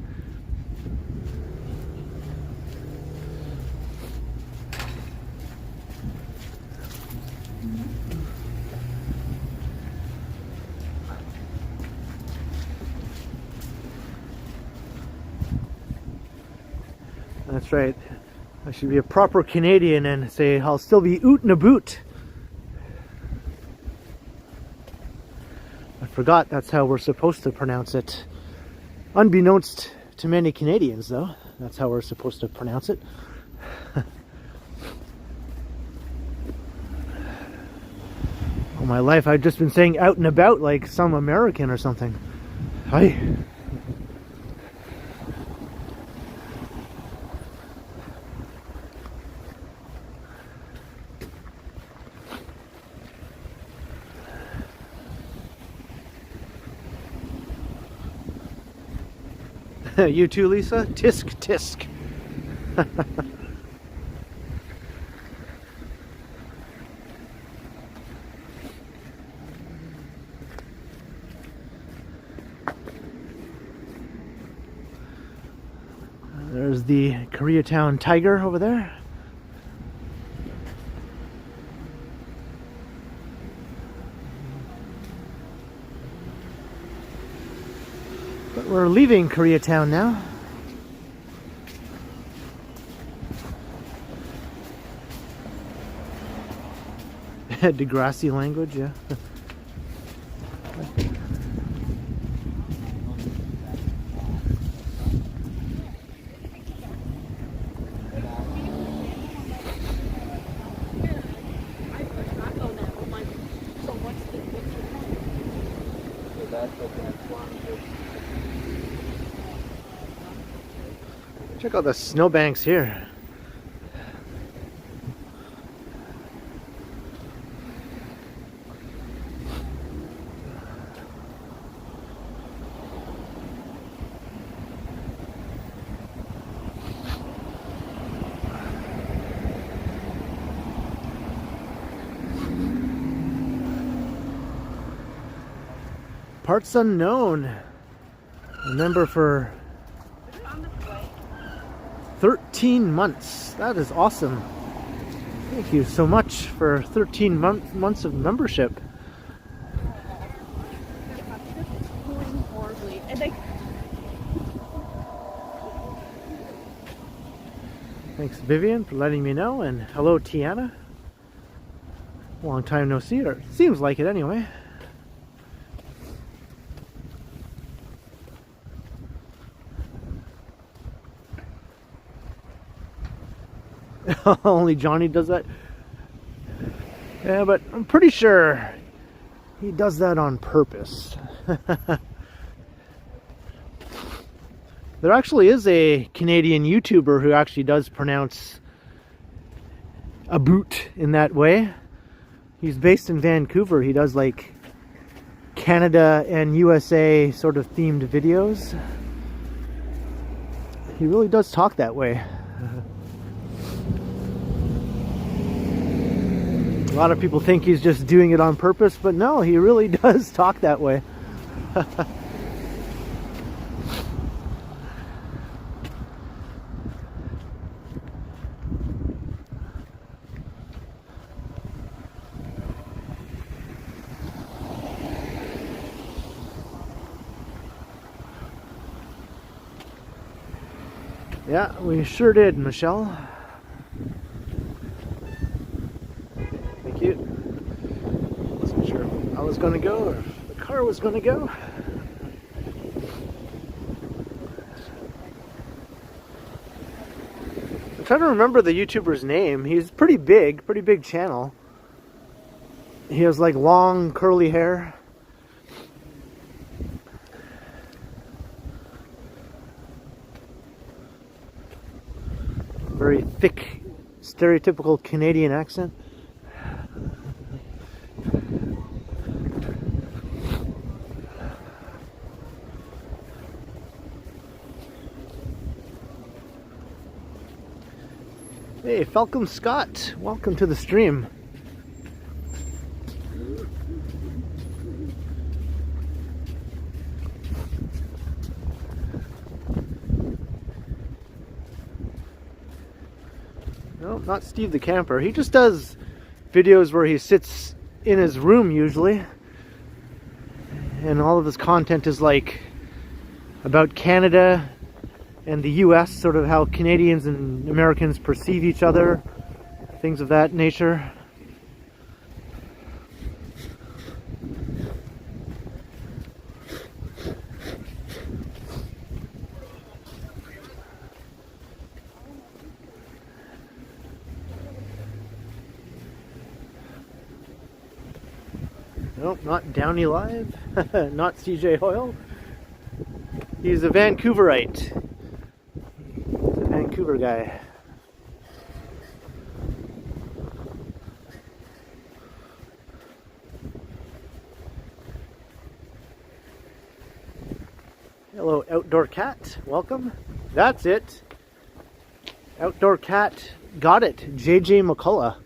That's right. I should be a proper Canadian and say I'll still be oot and a boot. I forgot that's how we're supposed to pronounce it. Unbeknownst to many Canadians though, that's how we're supposed to pronounce it. All my life I've just been saying out and about like some American or something. Hi. You too, Lisa? Tisk, tisk. There's the Koreatown Tiger over there. But we're leaving Koreatown now. Degrassi language, yeah. Check out the snowbanks here. Parts unknown. Remember for 13 months. That is awesome. Thank you so much for 13 months of membership. Thanks, Vivian, for letting me know, and hello, Tiana. Long time no see, or seems like it anyway. Only Johnny does that. Yeah, but I'm pretty sure he does that on purpose. There actually is a Canadian YouTuber who actually does pronounce a boot in that way. He's based in Vancouver. He does like Canada and USA sort of themed videos. He really does talk that way. A lot of people think he's just doing it on purpose, but no, he really does talk that way. Yeah, we sure did, Michelle. going to go, or if the car was going to go. I'm trying to remember the YouTuber's name. He's pretty big channel. He has like long curly hair. Very thick, stereotypical Canadian accent. Hey, Falcon Scott, welcome to the stream. No, not Steve the Camper. He just does videos where he sits in his room usually. And all of his content is like about Canada and the US, sort of how Canadians and Americans perceive each other, things of that nature. Nope, not Downey Live, not CJ Hoyle. He's a Vancouverite. Vancouver guy. Hello, Outdoor Cat. Welcome. That's it. Outdoor Cat got it. JJ McCullough.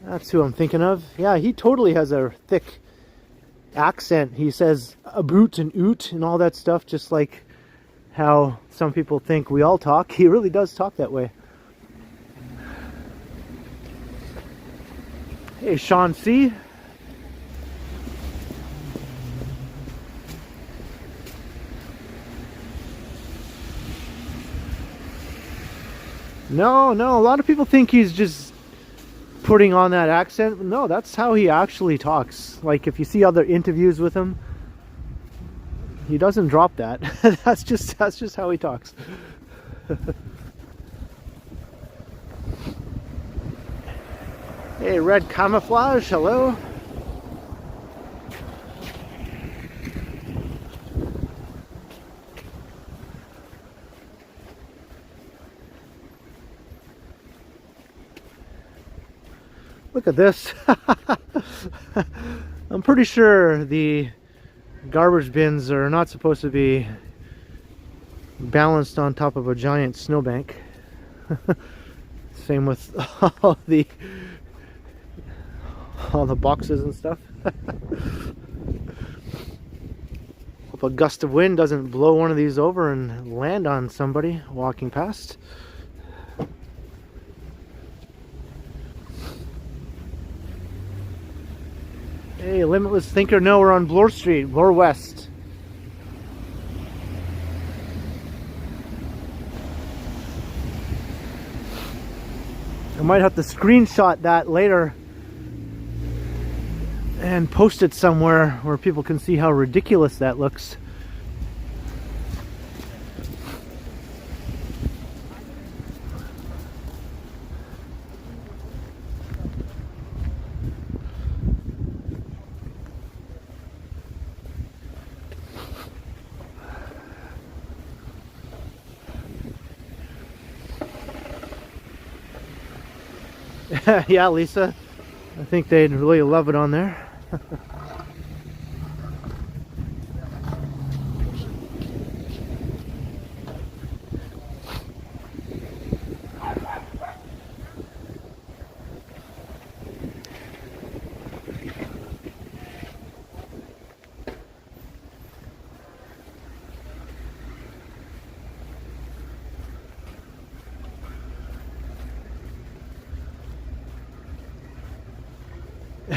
That's who I'm thinking of. Yeah, he totally has a thick accent. He says a boot and oot and all that stuff, just like how some people think we all talk. He really does talk that way. Hey, Sean C. No, a lot of people think he's just putting on that accent. No, that's how he actually talks. Like if you see other interviews with him, he doesn't drop that. That's just how he talks. Hey, Red Camouflage, hello. Look at this. I'm pretty sure the garbage bins are not supposed to be balanced on top of a giant snowbank. Same with all the boxes and stuff. Hope a gust of wind doesn't blow one of these over and land on somebody walking past. Hey, Limitless Thinker, no, we're on Bloor Street, Bloor West. I might have to screenshot that later and post it somewhere where people can see how ridiculous that looks. Yeah, Lisa, I think they'd really love it on there.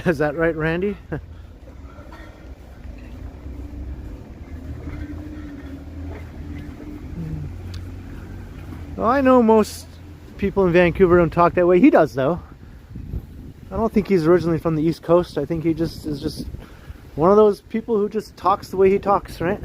Is that right, Randy? Well, I know most people in Vancouver don't talk that way. He does, though. I don't think he's originally from the East Coast. I think he just is just One of those people who just talks the way he talks, right?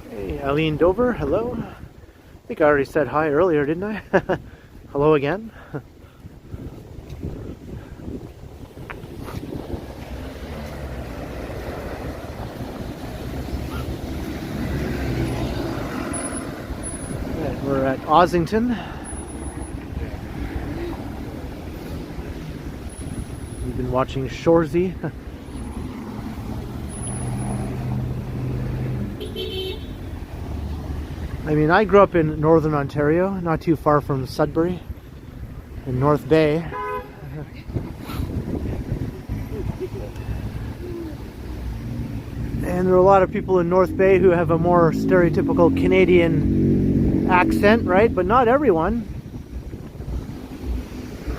Hey, Eileen Dover, hello. I think I already said hi earlier, didn't I? Hello again. We're at Ossington. We've been watching Shoresy. I mean, I grew up in Northern Ontario, not too far from Sudbury, in North Bay. And there are a lot of people in North Bay who have a more stereotypical Canadian accent, right? But not everyone.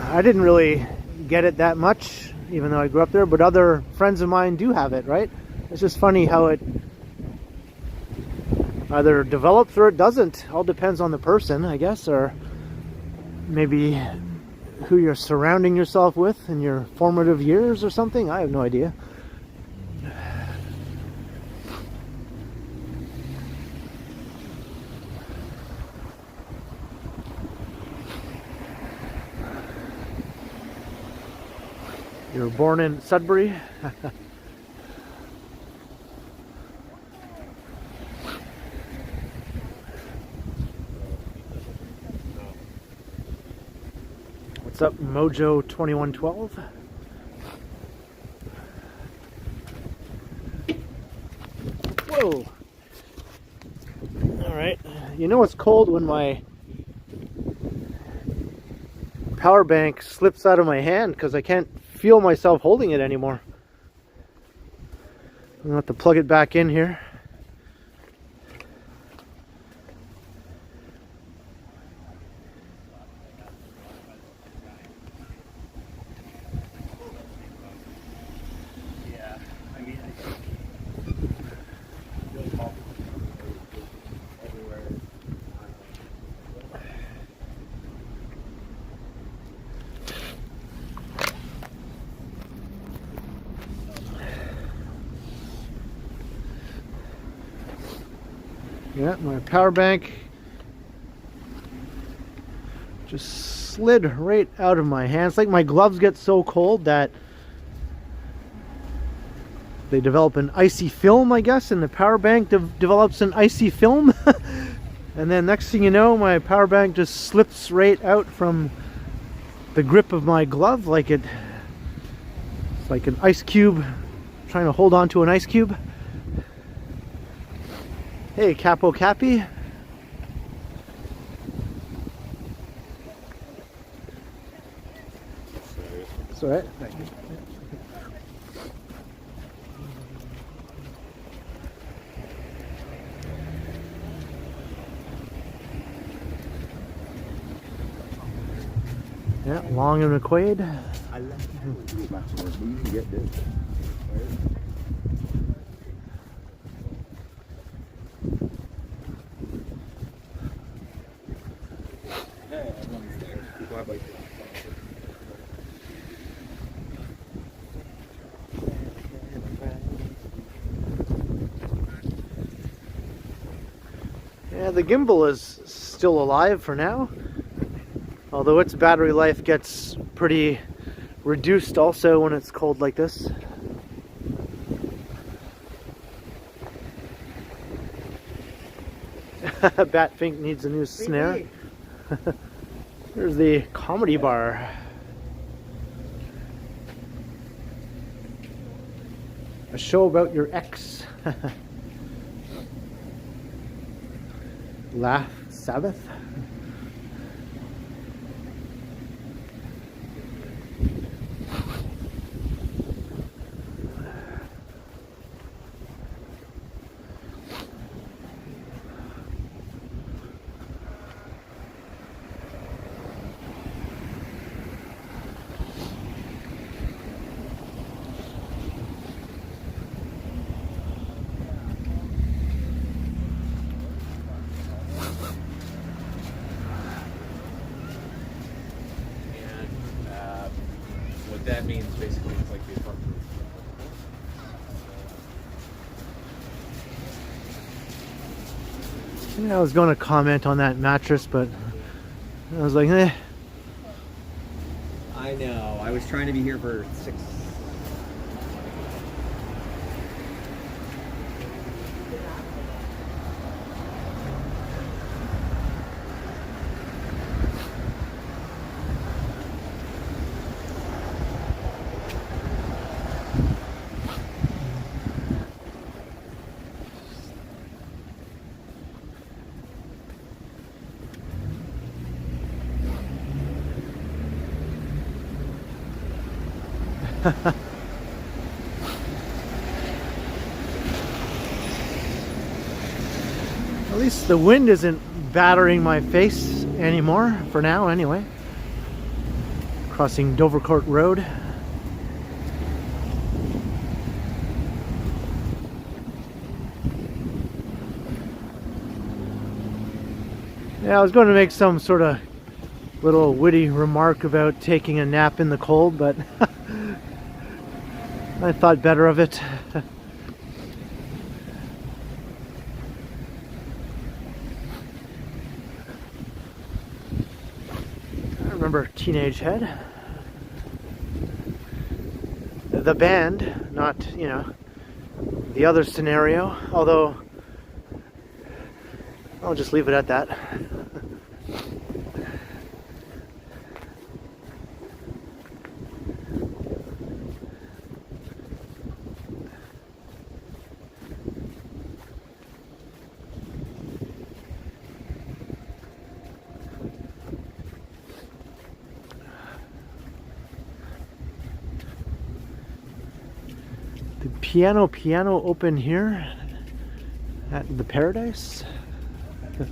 I didn't really get it that much, even though I grew up there, but other friends of mine do have it, right? It's just funny how it either develops or it doesn't. All depends on the person, I guess, or maybe who you're surrounding yourself with in your formative years or something. I have no idea. You were born in Sudbury? What's up, Mojo 2112? Whoa! Alright, you know it's cold when my power bank slips out of my hand because I can't feel myself holding it anymore. I'm gonna have to plug it back in here. Yeah, my power bank just slid right out of my hands. Like my gloves get so cold that they develop an icy film, I guess, and the power bank develops an icy film. And then next thing you know, my power bank just slips right out from the grip of my glove like it's like an ice cube trying to hold on to an ice cube. Hey, Capo Cappy. It's all right. Thank you. Yeah, Long and McQuaid. I left you can get this. Yeah, the gimbal is still alive for now, although its battery life gets pretty reduced also when it's cold like this. Batfink needs a new snare. Here's the comedy bar. A show about your ex. Laugh Sabbath. Yeah, I was going to comment on that mattress, but I was like, eh. I know. I was trying to be here for 6. At least the wind isn't battering my face anymore, for now anyway. Crossing Dovercourt Road. Yeah, I was going to make some sort of little witty remark about taking a nap in the cold, but I thought better of it. I remember Teenage Head. The band, not, you know, the other scenario, although I'll just leave it at that. Piano open here at the Paradise. Is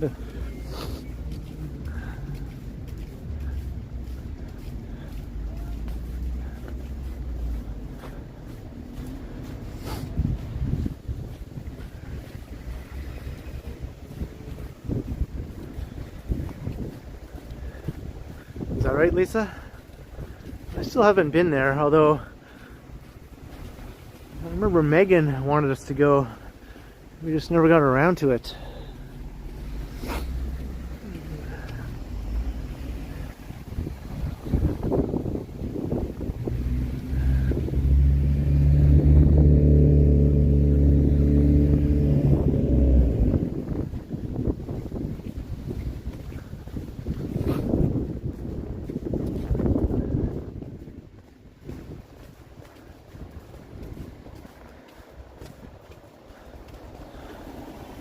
that right, Lisa? I still haven't been there, although I remember Megan wanted us to go. We just never got around to it.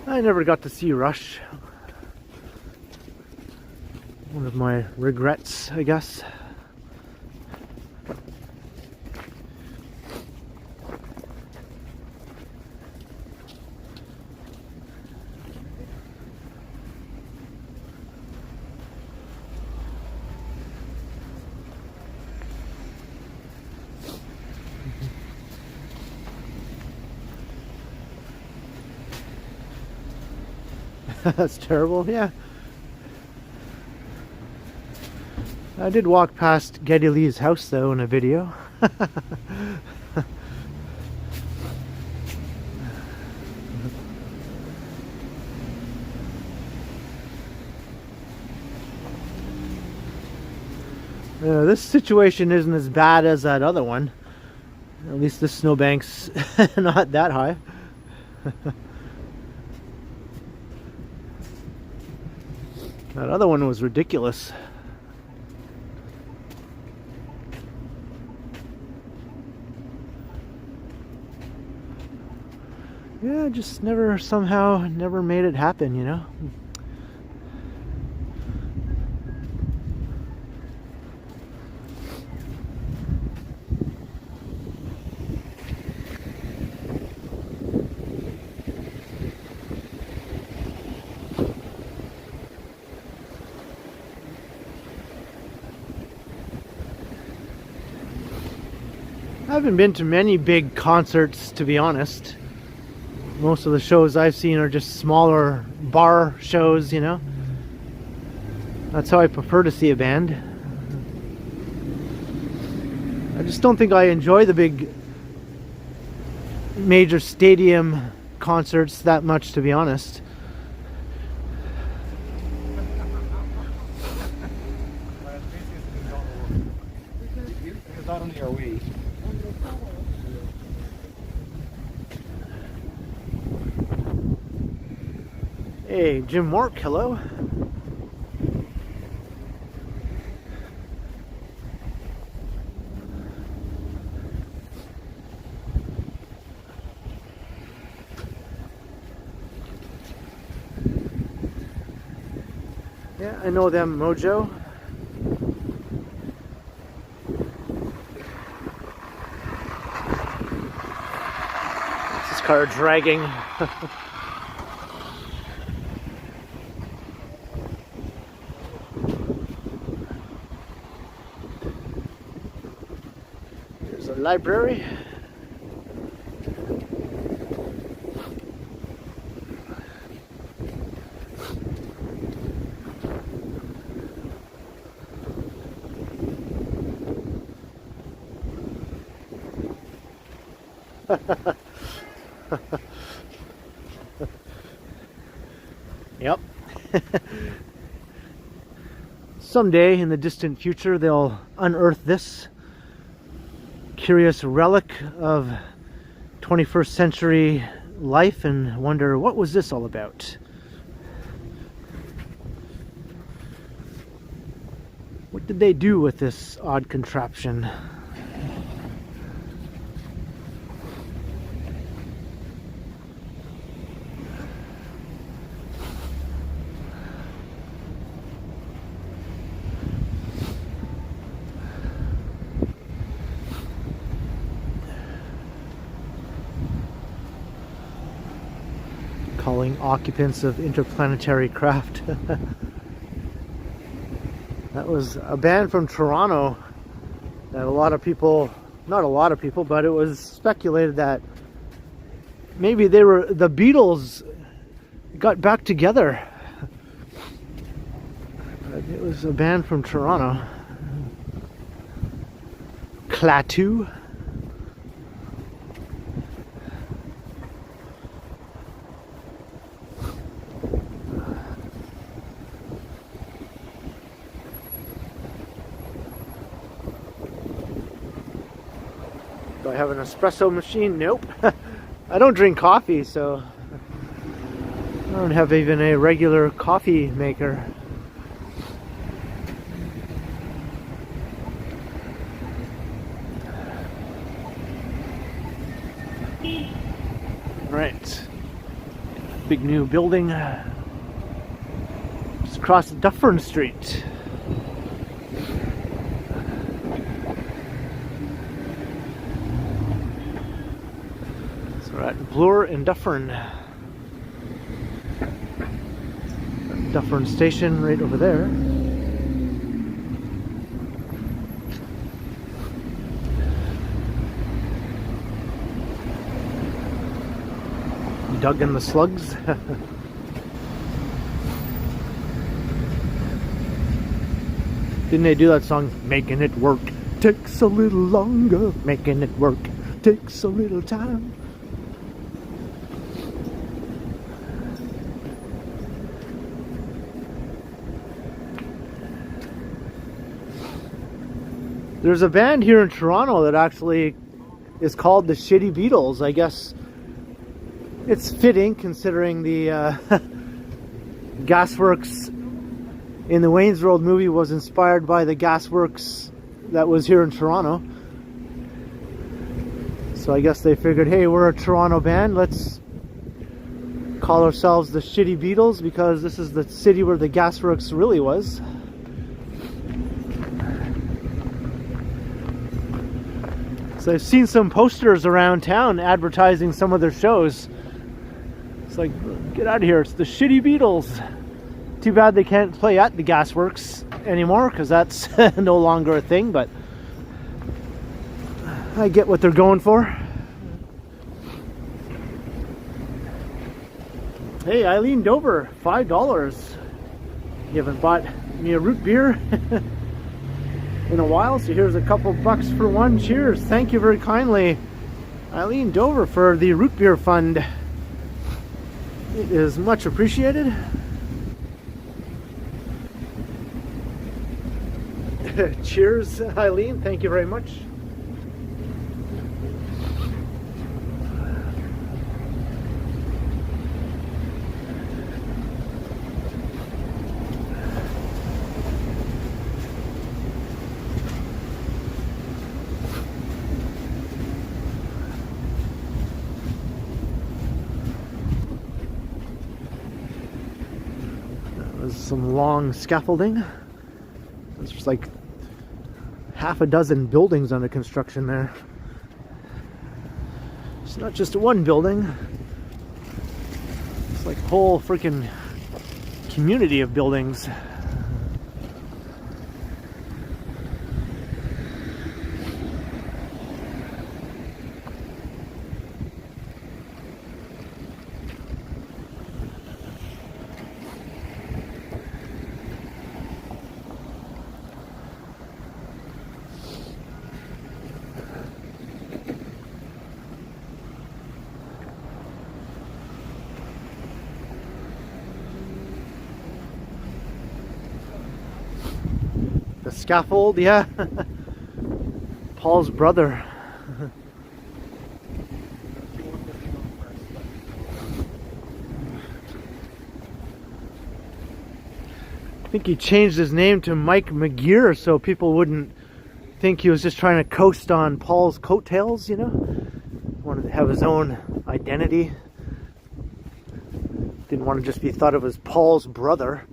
I never got to see Rush. One of my regrets, I guess. That's terrible, yeah. I did walk past Geddy Lee's house though in a video. This situation isn't as bad as that other one. At least the snowbank's not that high. That other one was ridiculous. Yeah, just somehow never made it happen, you know? I haven't been to many big concerts, to be honest. Most of the shows I've seen are just smaller bar shows, you know. That's how I prefer to see a band. I just don't think I enjoy the big major stadium concerts that much, to be honest. many are we? Hey, Jim Mork, hello. Yeah, I know them, Mojo. This car dragging. There's a library. Yep. Someday in the distant future they'll unearth this curious relic of 21st century life and wonder, what was this all about? What did they do with this odd contraption? Calling occupants of interplanetary craft. That was a band from Toronto that a lot of people, not a lot of people, but it was speculated that maybe they were, the Beatles got back together. It was a band from Toronto. Klaatu. Do I have an espresso machine? Nope. I don't drink coffee, so I don't have even a regular coffee maker. Right. Big new building. Just across Dufferin Street. We're at Bloor and Dufferin. Dufferin station right over there. You dug in the slugs. Didn't they do that song, Making It Work Takes a Little Longer, Making It Work Takes a Little Time? There's a band here in Toronto that actually is called the Shitty Beatles. I guess it's fitting considering the gasworks in the Wayne's World movie was inspired by the gasworks that was here in Toronto. So I guess they figured, hey, we're a Toronto band, let's call ourselves the Shitty Beatles because this is the city where the gasworks really was. So I've seen some posters around town advertising some of their shows. It's like, get out of here, it's the Shitty Beatles. Too bad they can't play at the gasworks anymore because that's no longer a thing, but I get what they're going for. Hey, Eileen Dover, $5. You haven't bought me a root beer in a while, so here's a couple bucks for one. Cheers. Thank you very kindly, Eileen Dover, for the root beer fund. It is much appreciated. Cheers, Eileen. Thank you very much. There's some long scaffolding. There's like half a dozen buildings under construction there. It's not just one building. It's like a whole freaking community of buildings. The scaffold, yeah. Paul's brother. I think he changed his name to Mike McGear so people wouldn't think he was just trying to coast on Paul's coattails, you know? Wanted to have his own identity. Didn't want to just be thought of as Paul's brother.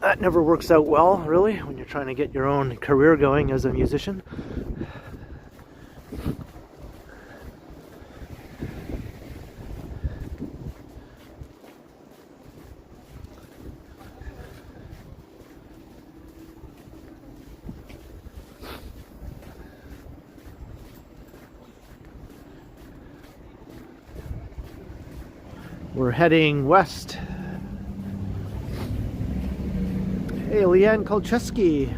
That never works out well, really, when you're trying to get your own career going as a musician. We're heading west. Hey, Leanne Kolcheski.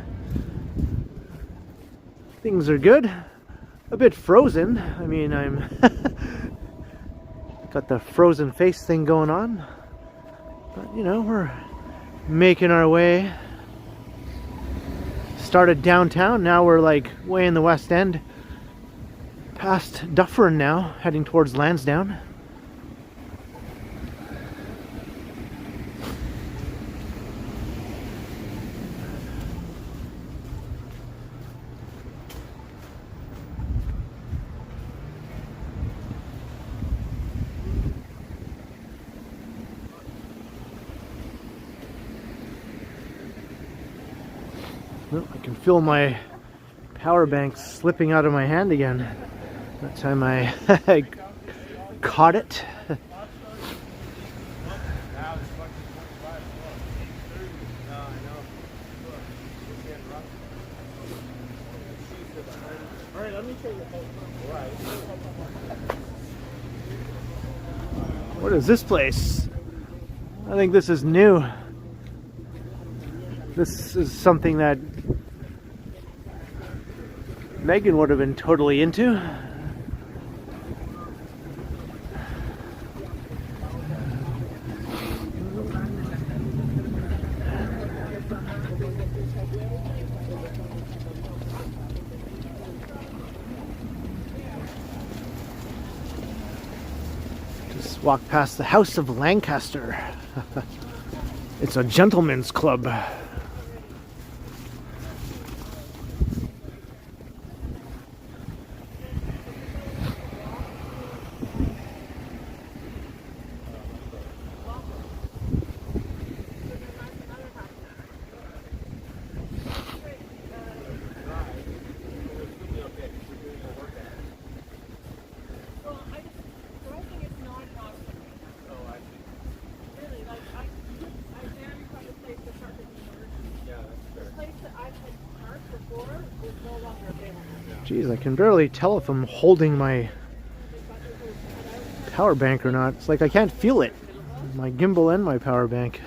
Things are good. A bit frozen. I mean, I'm got the frozen face thing going on. But, you know, we're making our way. Started downtown. Now we're like way in the West End. Past Dufferin now, heading towards Lansdowne. Well, I can feel my power bank slipping out of my hand again. That time I caught it. What is this place? I think this is new. This is something that Megan would have been totally into. Just walk past the House of Lancaster. It's a gentleman's club. Jeez, I can barely tell if I'm holding my power bank or not. It's like I can't feel it. My gimbal and my power bank.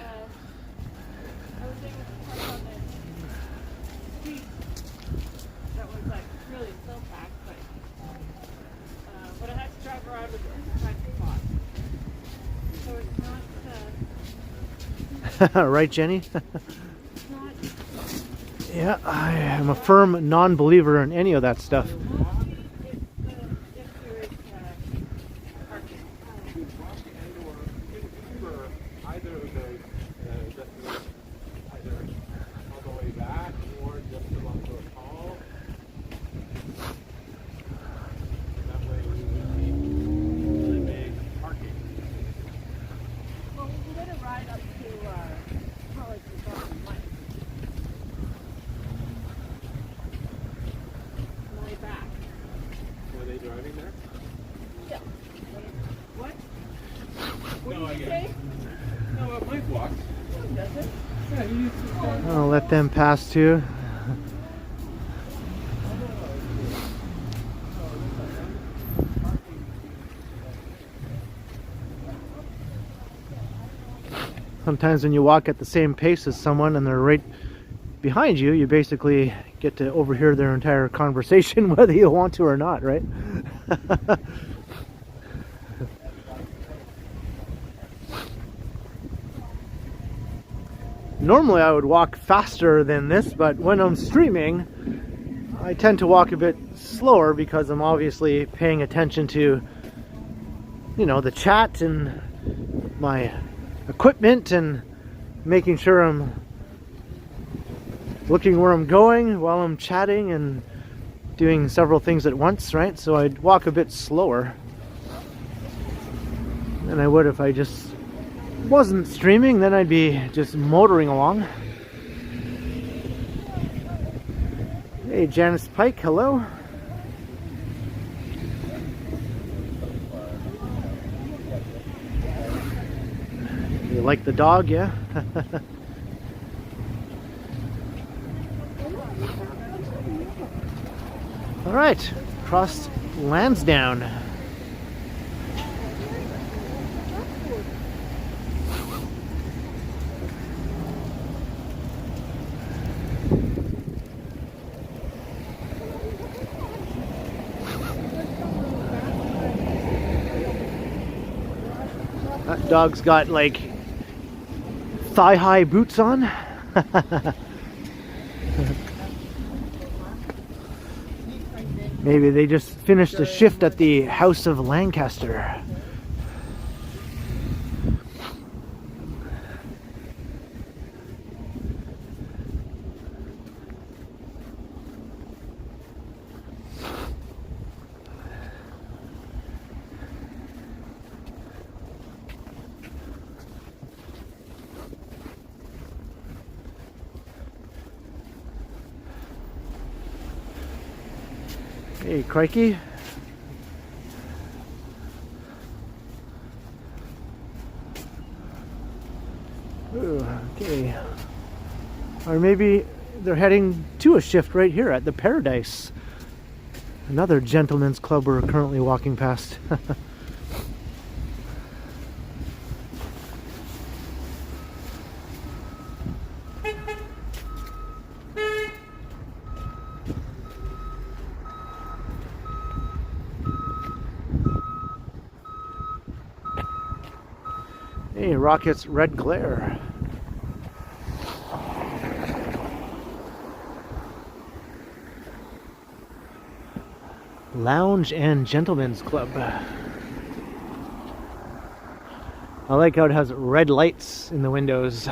Right, Jenny? Yeah, I am a firm non-believer in any of that stuff. walk. Yeah, he used to. I'll let them pass too. Sometimes when you walk at the same pace as someone and they're right behind you, you basically get to overhear their entire conversation whether you want to or not, right? Normally I would walk faster than this, but when I'm streaming, I tend to walk a bit slower because I'm obviously paying attention to, you know, the chat and my equipment and making sure I'm looking where I'm going while I'm chatting and doing several things at once, right? So I'd walk a bit slower than I would if I just wasn't streaming. Then I'd be just motoring along. Hey, Janice Pike, hello. You like the dog, yeah? All right, crossed Lansdowne. That dog's got like thigh-high boots on. Maybe they just finished a shift at the House of Lancaster. Hey, crikey. Ooh, okay. Or maybe they're heading to a shift right here at the Paradise. Another gentleman's club we're currently walking past. Hey, Rocket's Red Glare. Lounge and Gentlemen's Club. I like how it has red lights in the windows.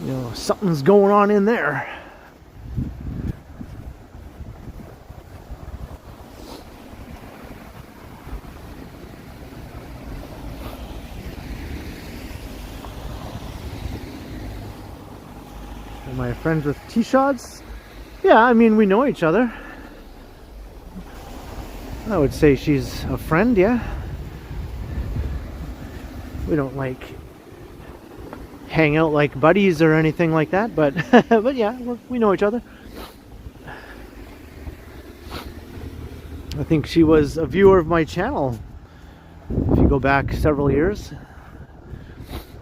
You know, something's going on in there. Am I friends with T-Shots? Yeah, I mean, we know each other. I would say she's a friend, yeah. We don't like hang out like buddies or anything like that, but but yeah, we know each other. I think she was a viewer of my channel if you go back several years.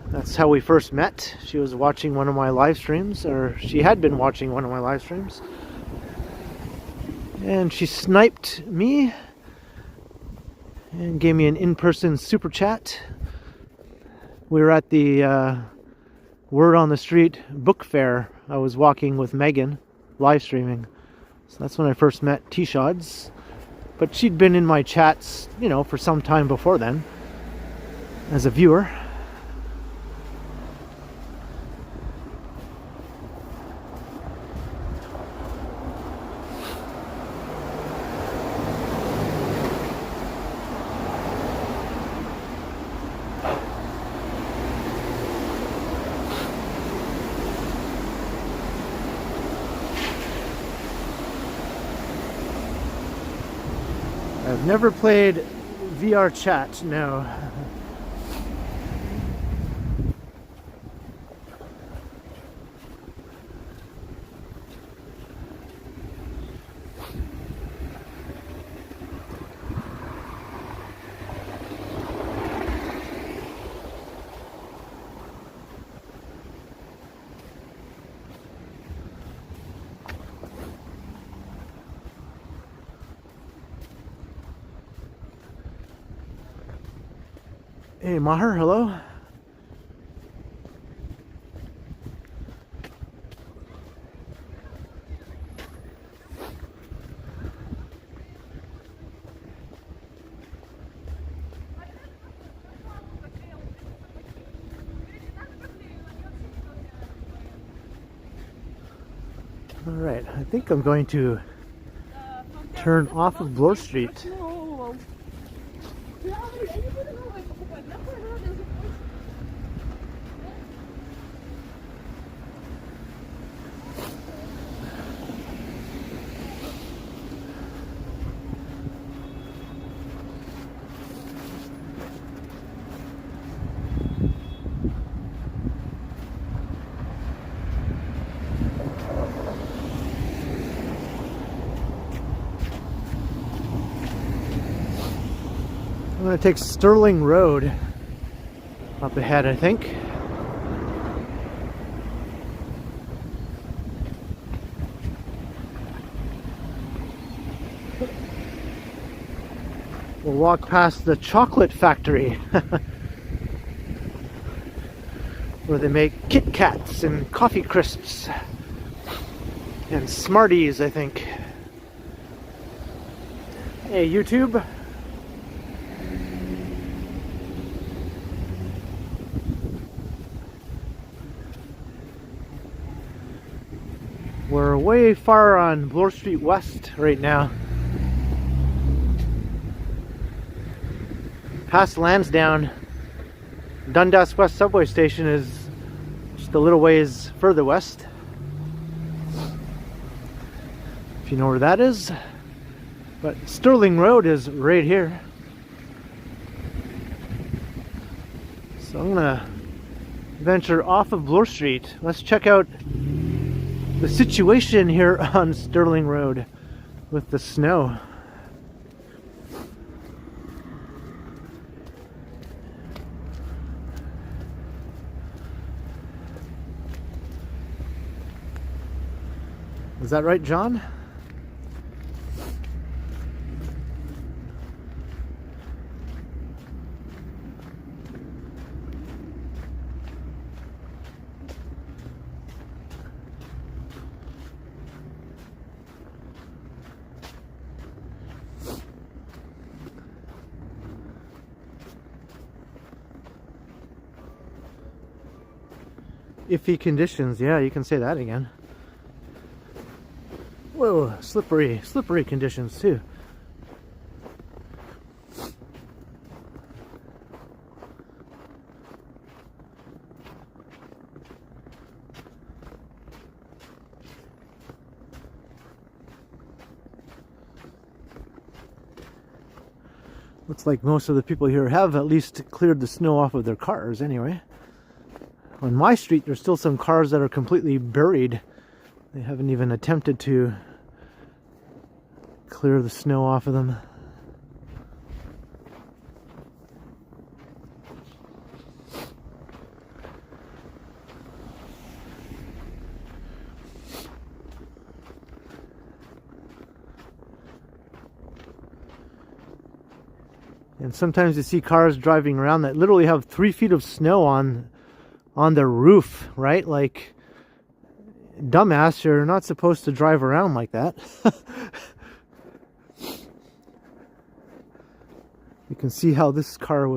That's how we first met. She was watching one of my live streams, or she had been watching one of my live streams. And she sniped me and gave me an in-person super chat. We were at the Word on the Street book fair. I was walking with Megan, live streaming. So that's when I first met T-Shods. But she'd been in my chats, you know, for some time before then, as a viewer. I've never played VR chat, no. Hey, Maher, hello. All right, I think I'm going to turn off of Bloor Street. I'm going to take Sterling Road up ahead, I think. We'll walk past the chocolate factory where they make Kit Kats and coffee crisps and Smarties, I think. Hey, YouTube. We're way far on Bloor Street West right now. Past Lansdowne. Dundas West subway station is just a little ways further west. If you know where that is. But Sterling Road is right here. So I'm gonna venture off of Bloor Street. Let's check out the situation here on Sterling Road with the snow. Is that right, John? Iffy conditions, yeah, you can say that again. Whoa, slippery conditions too. Looks like most of the people here have at least cleared the snow off of their cars anyway. On my street, there's still some cars that are completely buried. They haven't even attempted to clear the snow off of them. And sometimes you see cars driving around that literally have 3 feet of snow on their roof, right? Like, dumbass, you're not supposed to drive around like that. You can see how this car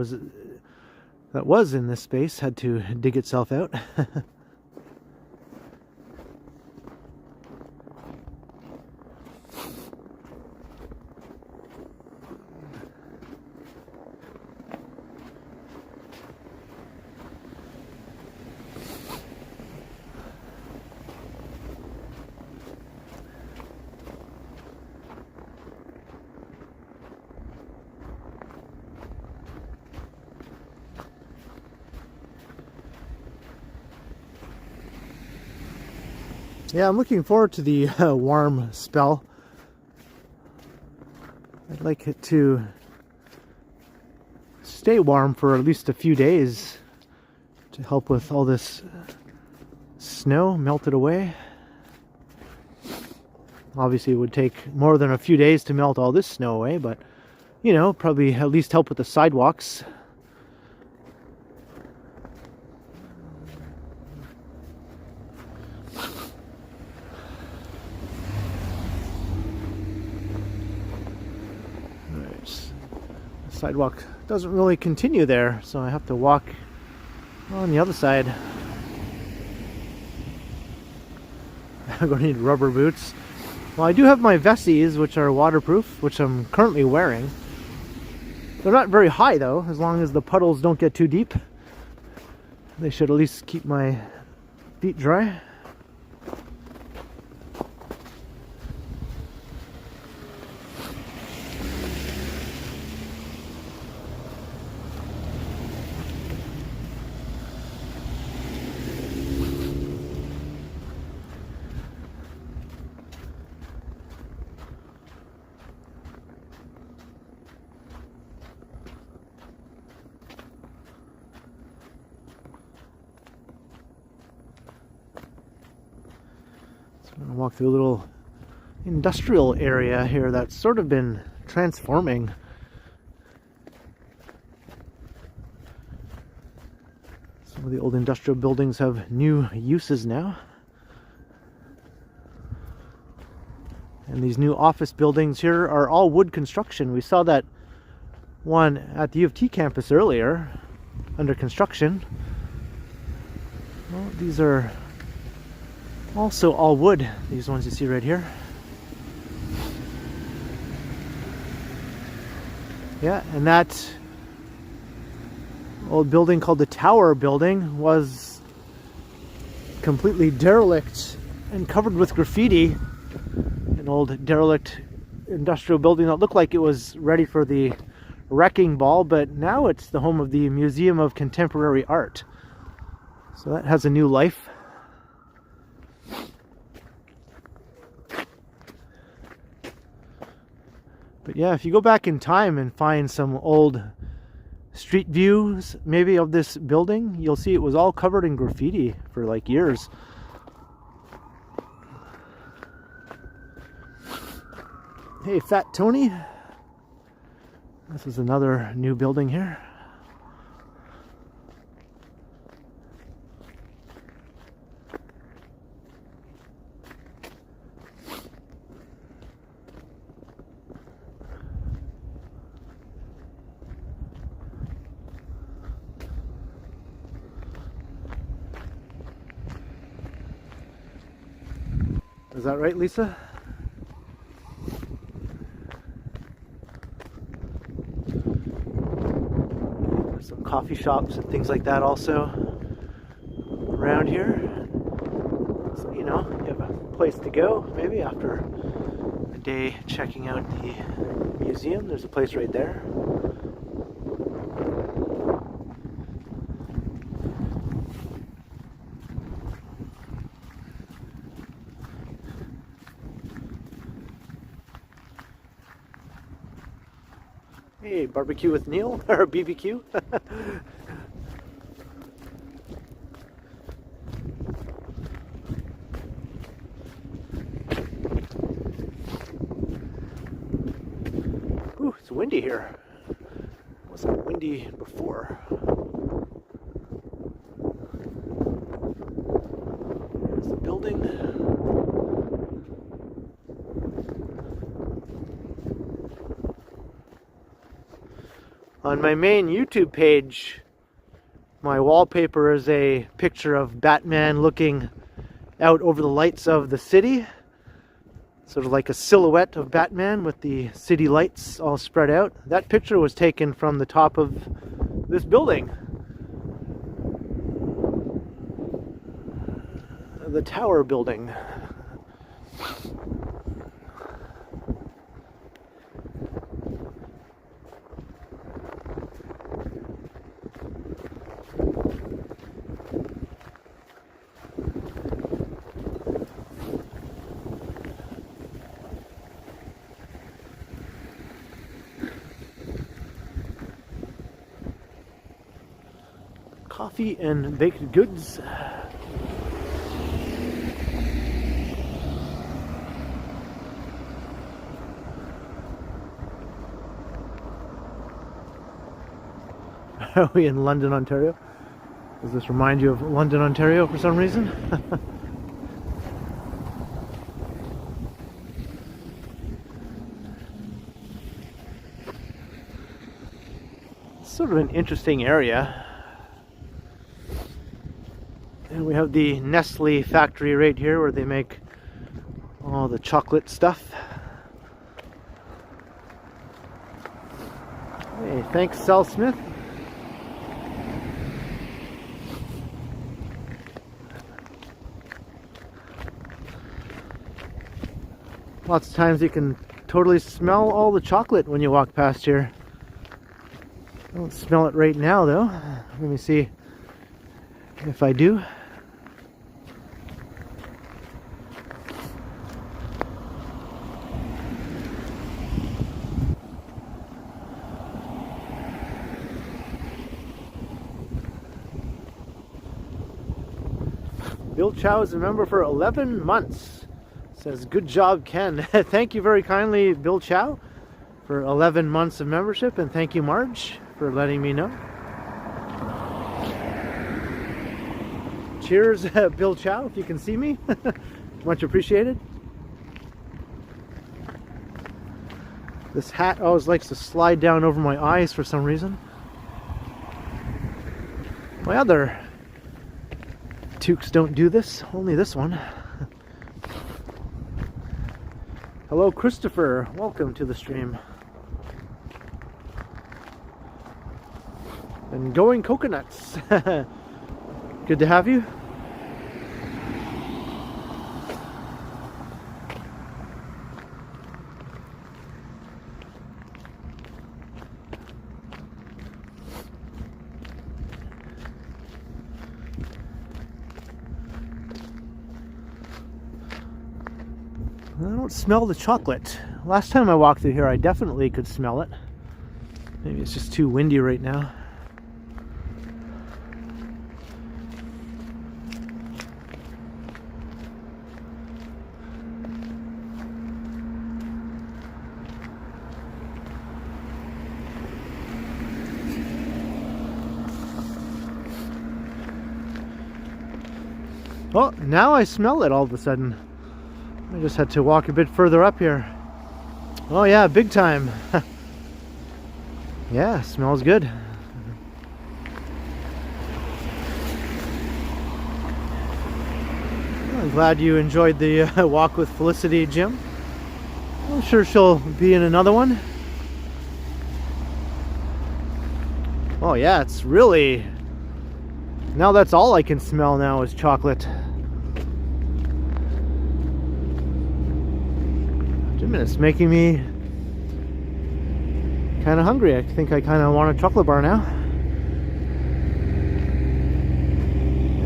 that was in this space had to dig itself out. Yeah, I'm looking forward to the warm spell. I'd like it to stay warm for at least a few days to help with all this snow melted away. Obviously, it would take more than a few days to melt all this snow away, but you know, probably at least help with the sidewalks sidewalk doesn't really continue there, so I have to walk on the other side. I'm going to need rubber boots. Well, I do have my vesties, which are waterproof, which I'm currently wearing. They're not very high though, as long as the puddles don't get too deep. They should at least keep my feet dry. I'm going to walk through a little industrial area here that's sort of been transforming. Some of the old industrial buildings have new uses now. And these new office buildings here are all wood construction. We saw that one at the U of T campus earlier, under construction. Well, these are also all wood, these ones you see right here. Yeah, and that old building called the Tower Building was completely derelict and covered with graffiti. An old derelict industrial building that looked like it was ready for the wrecking ball, but now it's the home of the Museum of Contemporary Art. So that has a new life. But yeah, if you go back in time and find some old street views maybe of this building, you'll see it was all covered in graffiti for like years. Hey, Fat Tony. This is another new building here. Is that right, Lisa? There's some coffee shops and things like that also around here. So, you know, you have a place to go maybe after a day checking out the museum. There's a place right there. Hey, barbecue with Neil, or BBQ. Ooh, it's windy here. It wasn't windy before. There's the building. On my main YouTube page, my wallpaper is a picture of Batman looking out over the lights of the city. Sort of like a silhouette of Batman with the city lights all spread out. That picture was taken from the top of this building. The Tower Building. Coffee and baked goods. Are we in London, Ontario? Does this remind you of London, Ontario for some reason? sort of an interesting area. And we have the Nestle factory right here where they make all the chocolate stuff. Hey, thanks, Sal Smith. Lots of times you can totally smell all the chocolate when you walk past here. I don't smell it right now though. Let me see if I do. Bill Chow is a member for 11 months. Says, good job, Ken. Thank you very kindly, Bill Chow, for 11 months of membership. And thank you, Marge, for letting me know. Cheers, Bill Chow, if you can see me. Much appreciated. This hat always likes to slide down over my eyes for some reason. My other toques don't do this, only this one. Hello, Christopher. Welcome to the stream. And going coconuts. Good to have you. I don't smell the chocolate. Last time I walked through here, I definitely could smell it. Maybe it's just too windy right now. Oh, now I smell it all of a sudden. I just had to walk a bit further up here. Oh yeah, big time. Yeah, smells good. I'm glad you enjoyed the walk with Felicity, Jim. I'm sure she'll be in another one. Oh yeah, it's really... Now that's all I can smell now is chocolate. It's making me kind of hungry. I think I kind of want a chocolate bar now.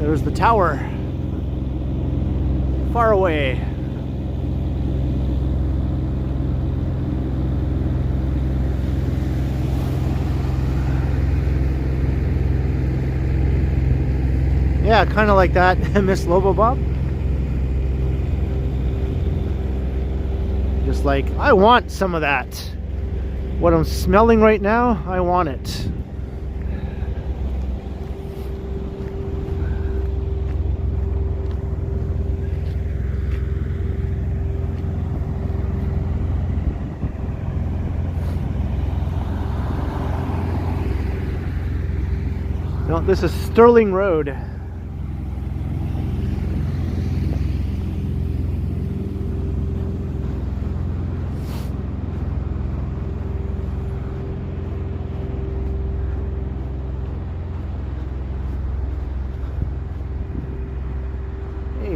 There's the tower. Far away. Yeah, kind of like that, Miss Lobo Bob. Just like, I want some of that. What I'm smelling right now, I want it. No, this is Sterling Road.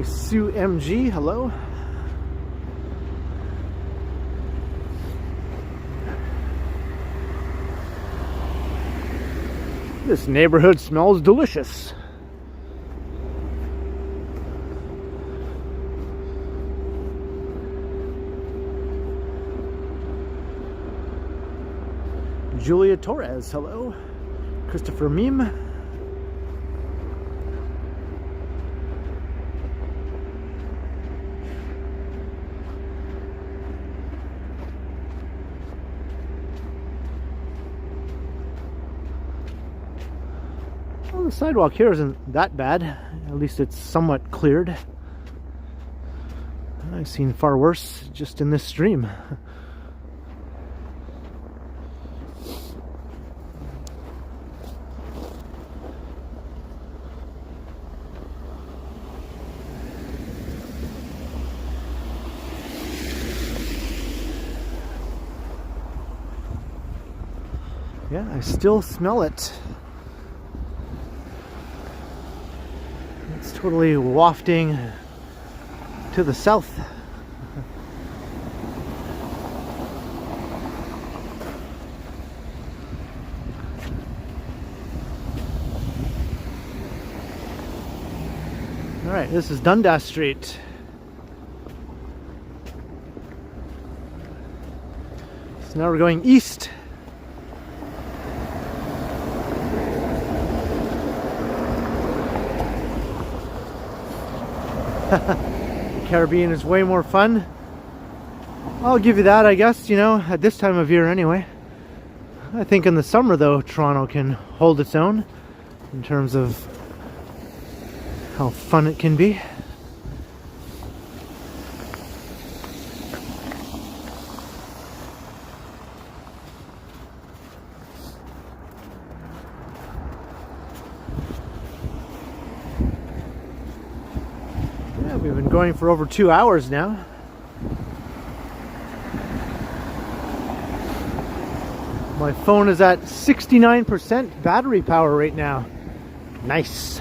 Sue MG, hello. This neighborhood smells delicious. Julia Torres, hello. Christopher Meme. The sidewalk here isn't that bad. At least it's somewhat cleared. I've seen far worse just in this stream. Yeah, I still smell it. It's totally wafting to the south. All right, this is Dundas Street. So now we're going east. The Caribbean is way more fun. I'll give you that, I guess, you know, at this time of year anyway. I think in the summer, though, Toronto can hold its own in terms of how fun it can be. Yeah, we've been going for over 2 hours now. My phone is at 69% battery power right now. Nice.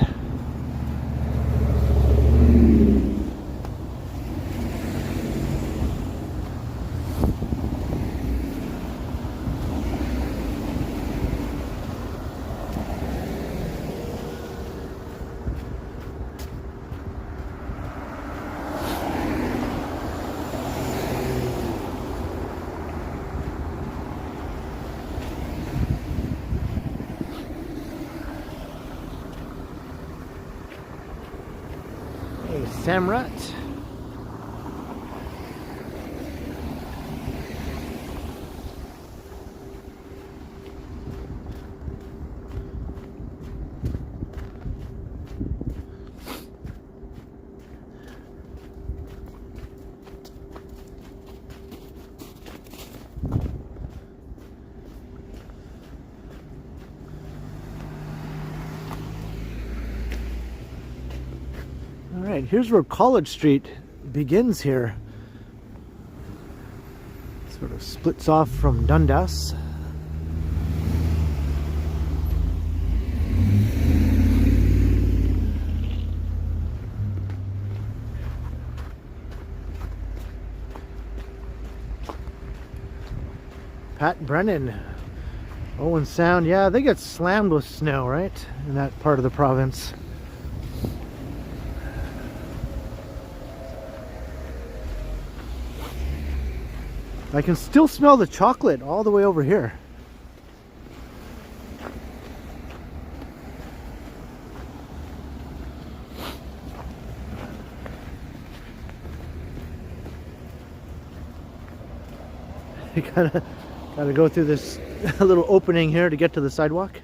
Samrat. Alright, here's where College Street begins here. Sort of splits off from Dundas. Pat Brennan. Owen Sound, yeah, they get slammed with snow, right? In that part of the province. I can still smell the chocolate all the way over here. You gotta go through this little opening here to get to the sidewalk.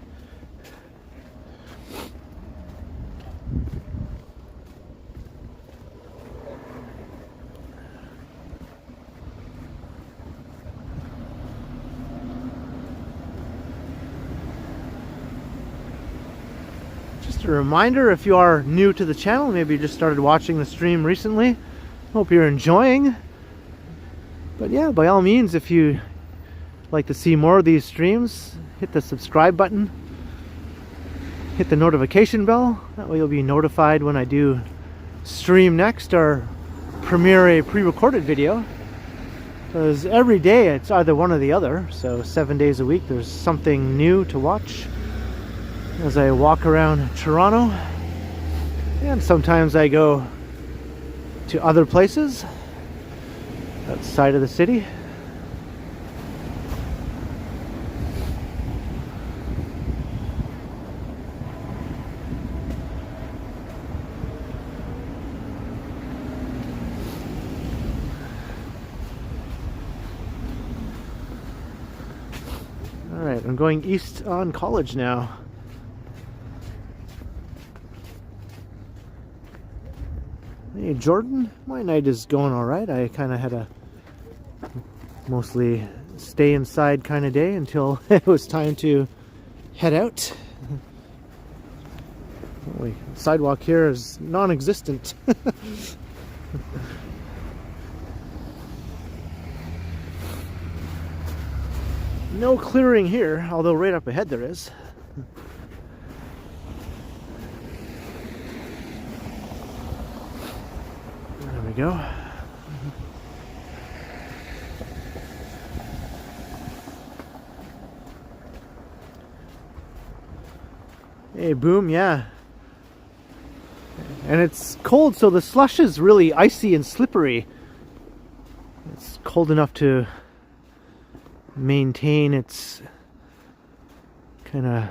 Just a reminder, if you are new to the channel, maybe you just started watching the stream recently, hope you're enjoying. But yeah, by all means, if you like to see more of these streams, hit the subscribe button, hit the notification bell, that way you'll be notified when I do stream next or premiere a pre-recorded video, because every day it's either one or the other. So 7 days a week there's something new to watch as I walk around Toronto, and sometimes I go to other places outside of the city. Alright, I'm going east on College now. Hey Jordan, my night is going alright. I kind of had a mostly stay inside kind of day until it was time to head out. The sidewalk here is non-existent. No clearing here, although right up ahead there is. There we go. Hey, boom, yeah. And it's cold, so the slush is really icy and slippery. It's cold enough to maintain its kind of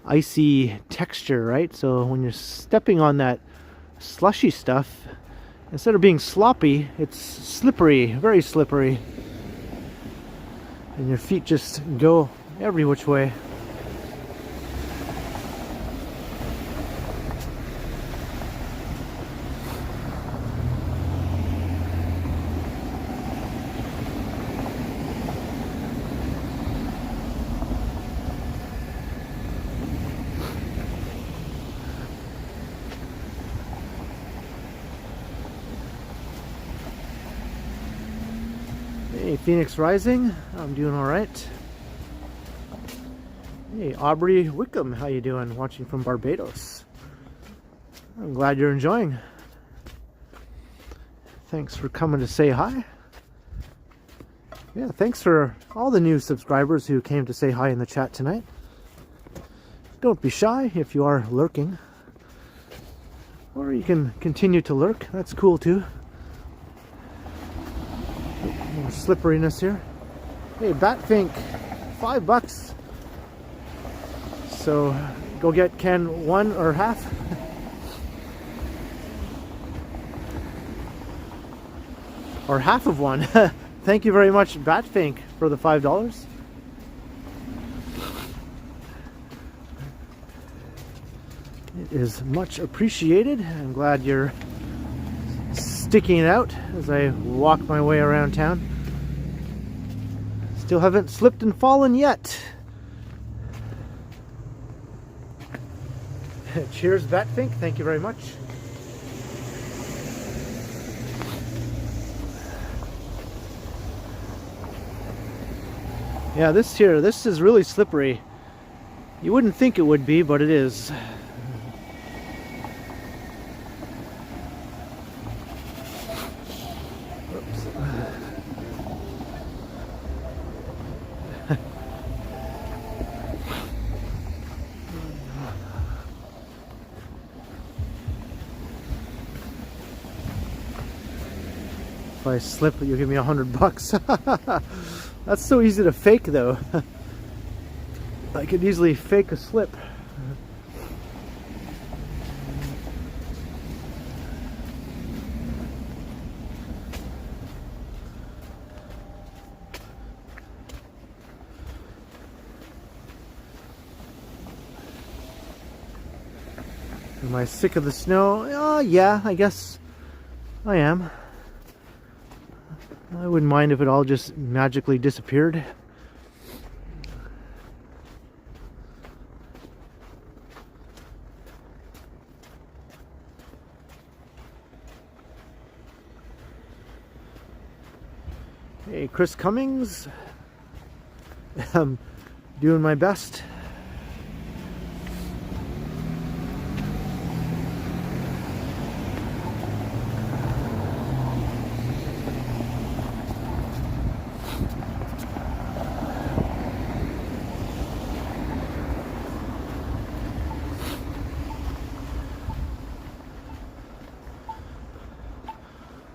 icy texture, right? So when you're stepping on that slushy stuff, instead of being sloppy, it's slippery, very slippery. And your feet just go every which way. Hey, Phoenix Rising, I'm doing all right. Hey, Aubrey Wickham, how you doing? Watching from Barbados. I'm glad you're enjoying. Thanks for coming to say hi. Yeah, thanks for all the new subscribers who came to say hi in the chat tonight. Don't be shy if you are lurking. Or you can continue to lurk, that's cool too. More slipperiness here. Hey, Batfink, $5. So go get Ken one or half. Or half of one. Thank you very much, Batfink, for the $5. It is much appreciated. I'm glad you're sticking it out as I walk my way around town. Still haven't slipped and fallen yet. Cheers, Batfink. Thank you very much. Yeah, this is really slippery. You wouldn't think it would be, but it is. If I slip, you'll give me $100. That's so easy to fake, though. I could easily fake a slip. Am I sick of the snow? Yeah, I guess I am. I wouldn't mind if it all just magically disappeared. Hey, Chris Cummings. I'm doing my best.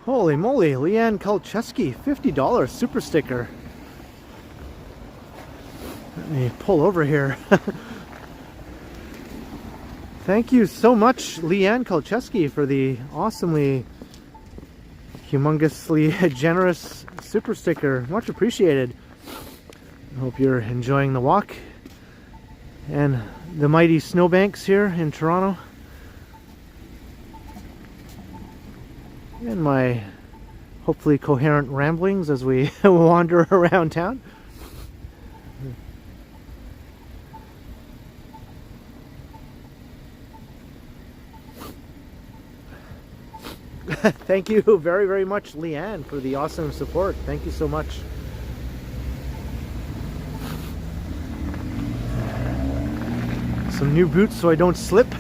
Holy moly, Leanne Kolcheski, $50 super sticker. Let me pull over here. Thank you so much, Leanne Kolcheski, for the awesomely, humongously generous super sticker. Much appreciated. I hope you're enjoying the walk and the mighty snowbanks here in Toronto. And my hopefully coherent ramblings as we wander around town. Thank you very, very much, Leanne, for the awesome support. Thank you so much. some new boots so I don't slip.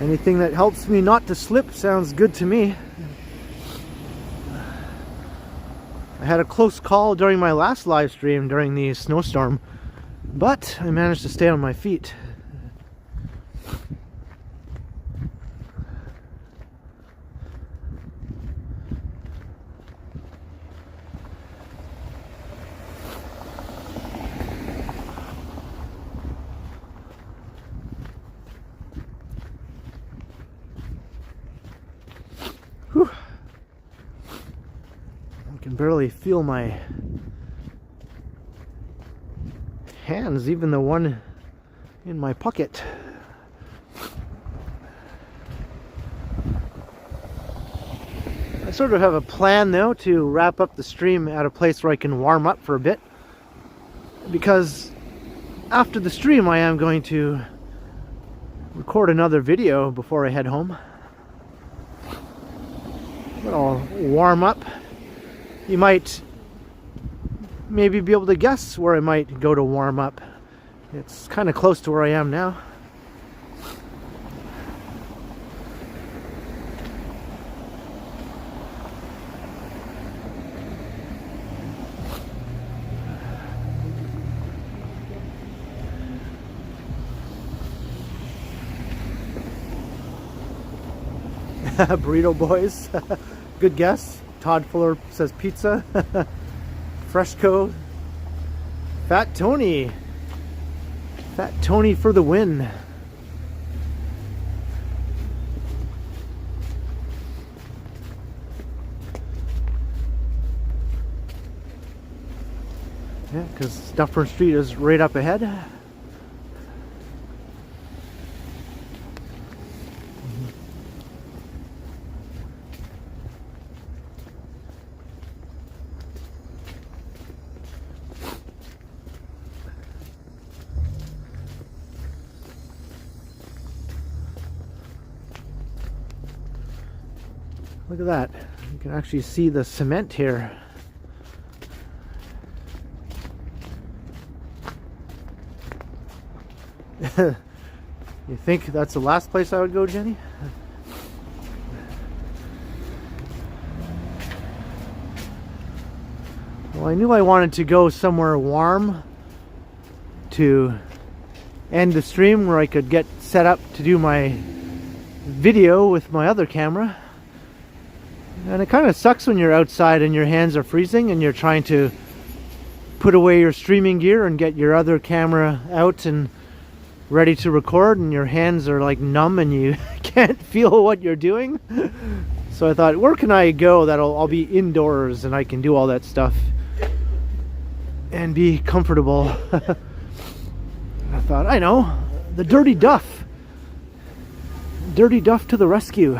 Anything that helps me not to slip sounds good to me. I had a close call during my last live stream during the snowstorm, but I managed to stay on my feet. Whew. I can barely feel my hands, even the one in my pocket. I sort of have a plan though to wrap up the stream at a place where I can warm up for a bit, because after the stream I am going to record another video before I head home. But I'll warm up. You might maybe be able to guess where I might go to warm up. It's kind of close to where I am now. Burrito Boys. Good guess. Todd Fuller says pizza. Fresco. Fat Tony. Fat Tony for the win. Yeah, because Dufferin Street is right up ahead. Look at that. You can actually see the cement here. You think that's the last place I would go, Jenny? Well, I knew I wanted to go somewhere warm to end the stream where I could get set up to do my video with my other camera. And it kind of sucks when you're outside and your hands are freezing and you're trying to put away your streaming gear and get your other camera out and ready to record, and your hands are like numb and you can't feel what you're doing. So I thought, where can I go that I'll be indoors and I can do all that stuff and be comfortable? I thought, I know, the Dirty Duff. Dirty Duff to the rescue.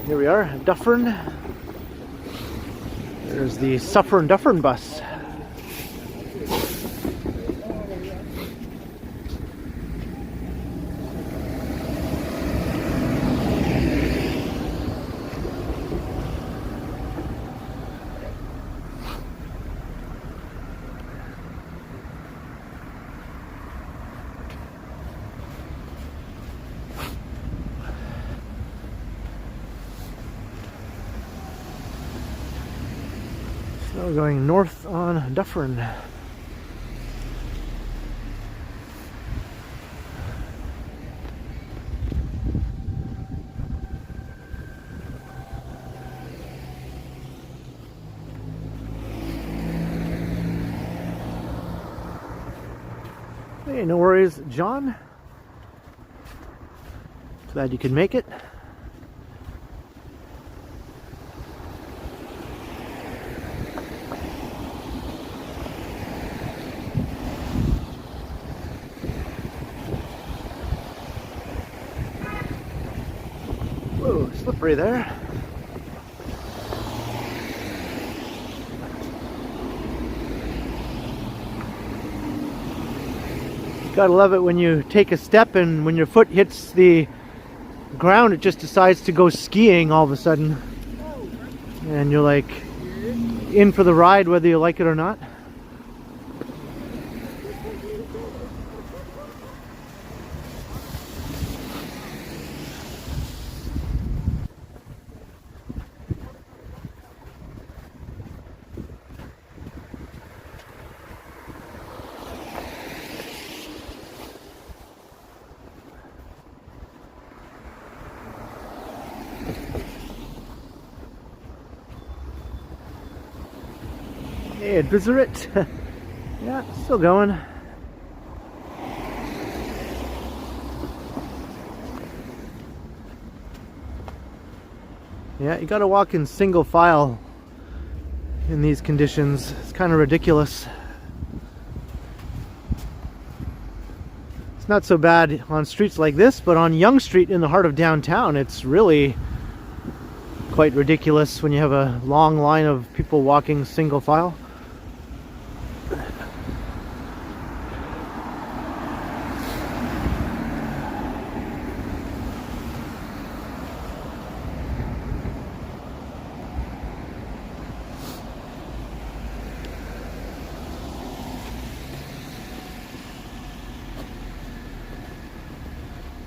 Here we are, Dufferin. There's the Suffering Dufferin bus. So going north on Dufferin. Hey, no worries, John. Glad you could make it. Whoa, slippery there. Gotta love it when you take a step and when your foot hits the ground, it just decides to go skiing all of a sudden. And you're like in for the ride whether you like it or not. Hey, visit. Yeah, still going. Yeah, you gotta walk in single file in these conditions. It's kind of ridiculous. It's not so bad on streets like this, but on Yonge Street in the heart of downtown, it's really quite ridiculous when you have a long line of people walking single file.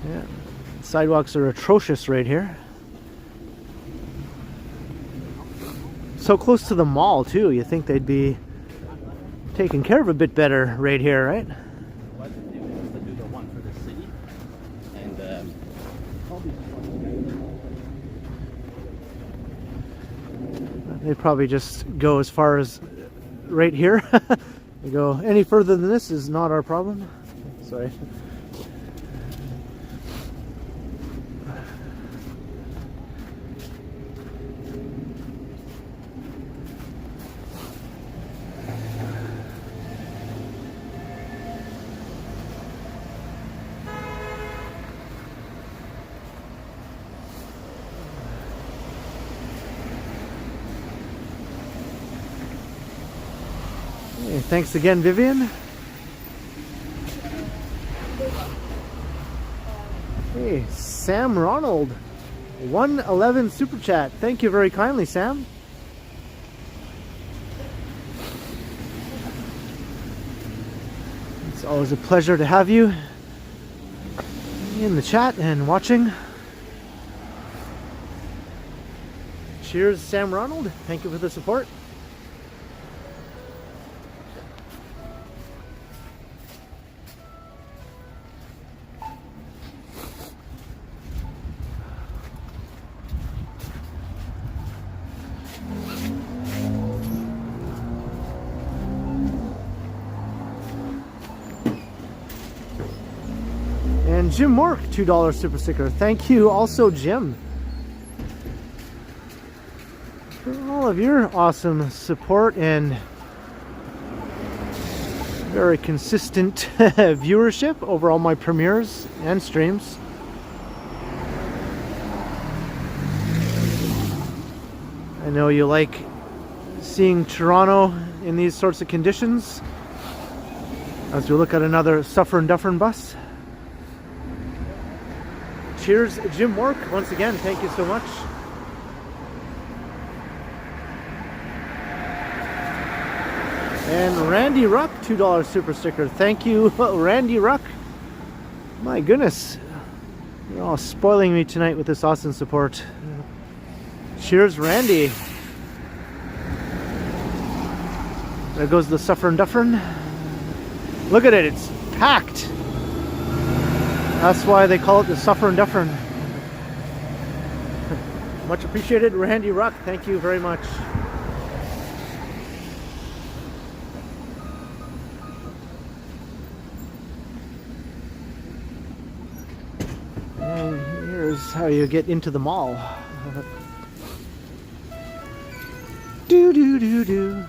Yeah, sidewalks are atrocious right here. So close to the mall too. You think they'd be taken care of a bit better right here, right? What they do is to do the one for the city, and They probably just go as far as right here. They go any further than this is not our problem. Sorry. Hey, thanks again, Vivian. Hey, Sam Ronald, 111 Super Chat. Thank you very kindly, Sam. It's always a pleasure to have you in the chat and watching. Cheers, Sam Ronald. Thank you for the support. And Jim Mork, $2 super sticker. Thank you also, Jim, for all of your awesome support and very consistent viewership over all my premieres and streams. I know you like seeing Toronto in these sorts of conditions as we look at another Dufferin bus. Cheers, Jim Work. Once again, thank you so much. And Randy Ruck, $2 super sticker. Thank you, Randy Ruck. My goodness, you're all spoiling me tonight with this awesome support. Cheers, Randy. There goes the Dufferin. Look at it, it's packed. That's why they call it the Dufferin. Much appreciated, Randy Ruck. Thank you very much. And here's how you get into the mall. Do do do do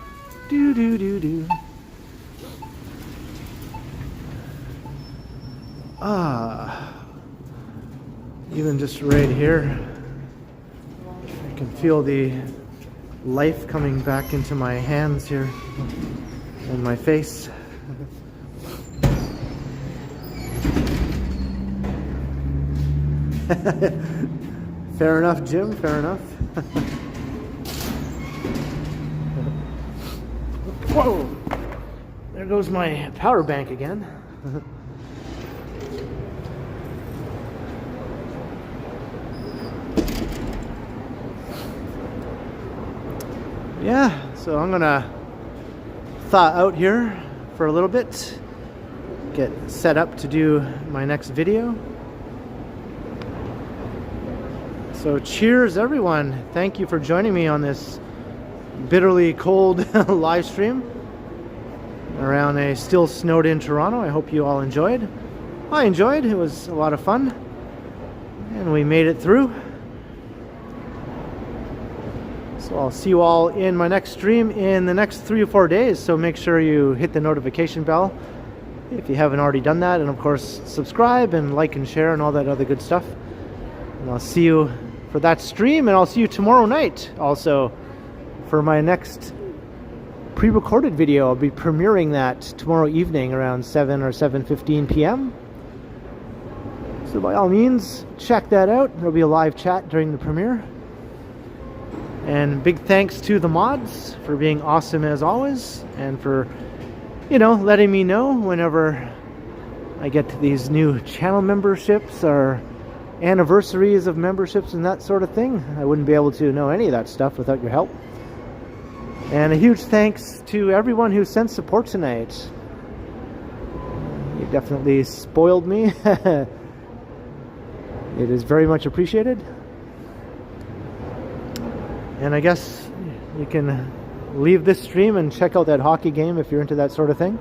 do do do do. Even just right here, I can feel the life coming back into my hands here and my face. Fair enough, Jim, fair enough. Whoa! There goes my power bank again. Yeah, so I'm gonna thaw out here for a little bit, get set up to do my next video. So cheers everyone, thank you for joining me on this bitterly cold live stream around a still snowed in Toronto. I hope you all enjoyed. I enjoyed, it was a lot of fun and we made it through. So I'll see you all in my next stream in the next 3 or 4 days, so make sure you hit the notification bell if you haven't already done that, and of course subscribe and like and share and all that other good stuff. And I'll see you for that stream, and I'll see you tomorrow night also for my next pre-recorded video. I'll be premiering that tomorrow evening around 7 or 7:15 p.m. So by all means, check that out. There'll be a live chat during the premiere. And big thanks to the mods for being awesome as always, and for, you know, letting me know whenever I get to these new channel memberships or anniversaries of memberships and that sort of thing. I wouldn't be able to know any of that stuff without your help. And a huge thanks to everyone who sent support tonight. You definitely spoiled me. It is very much appreciated. And I guess you can leave this stream and check out that hockey game if you're into that sort of thing.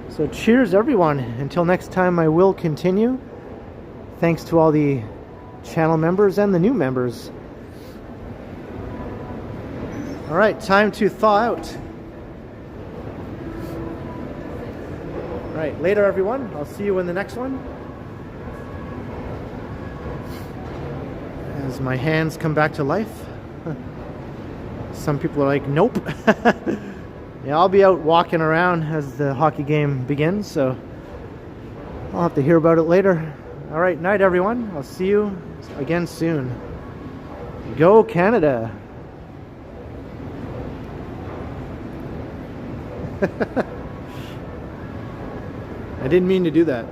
So cheers everyone. Until next time, I will continue. Thanks to all the channel members and the new members. Alright, time to thaw out. Alright, later everyone. I'll see you in the next one. As my hands come back to life. Some people are like, nope. Yeah, I'll be out walking around as the hockey game begins, so I'll have to hear about it later. Alright, night everyone. I'll see you again soon. Go Canada! I didn't mean to do that.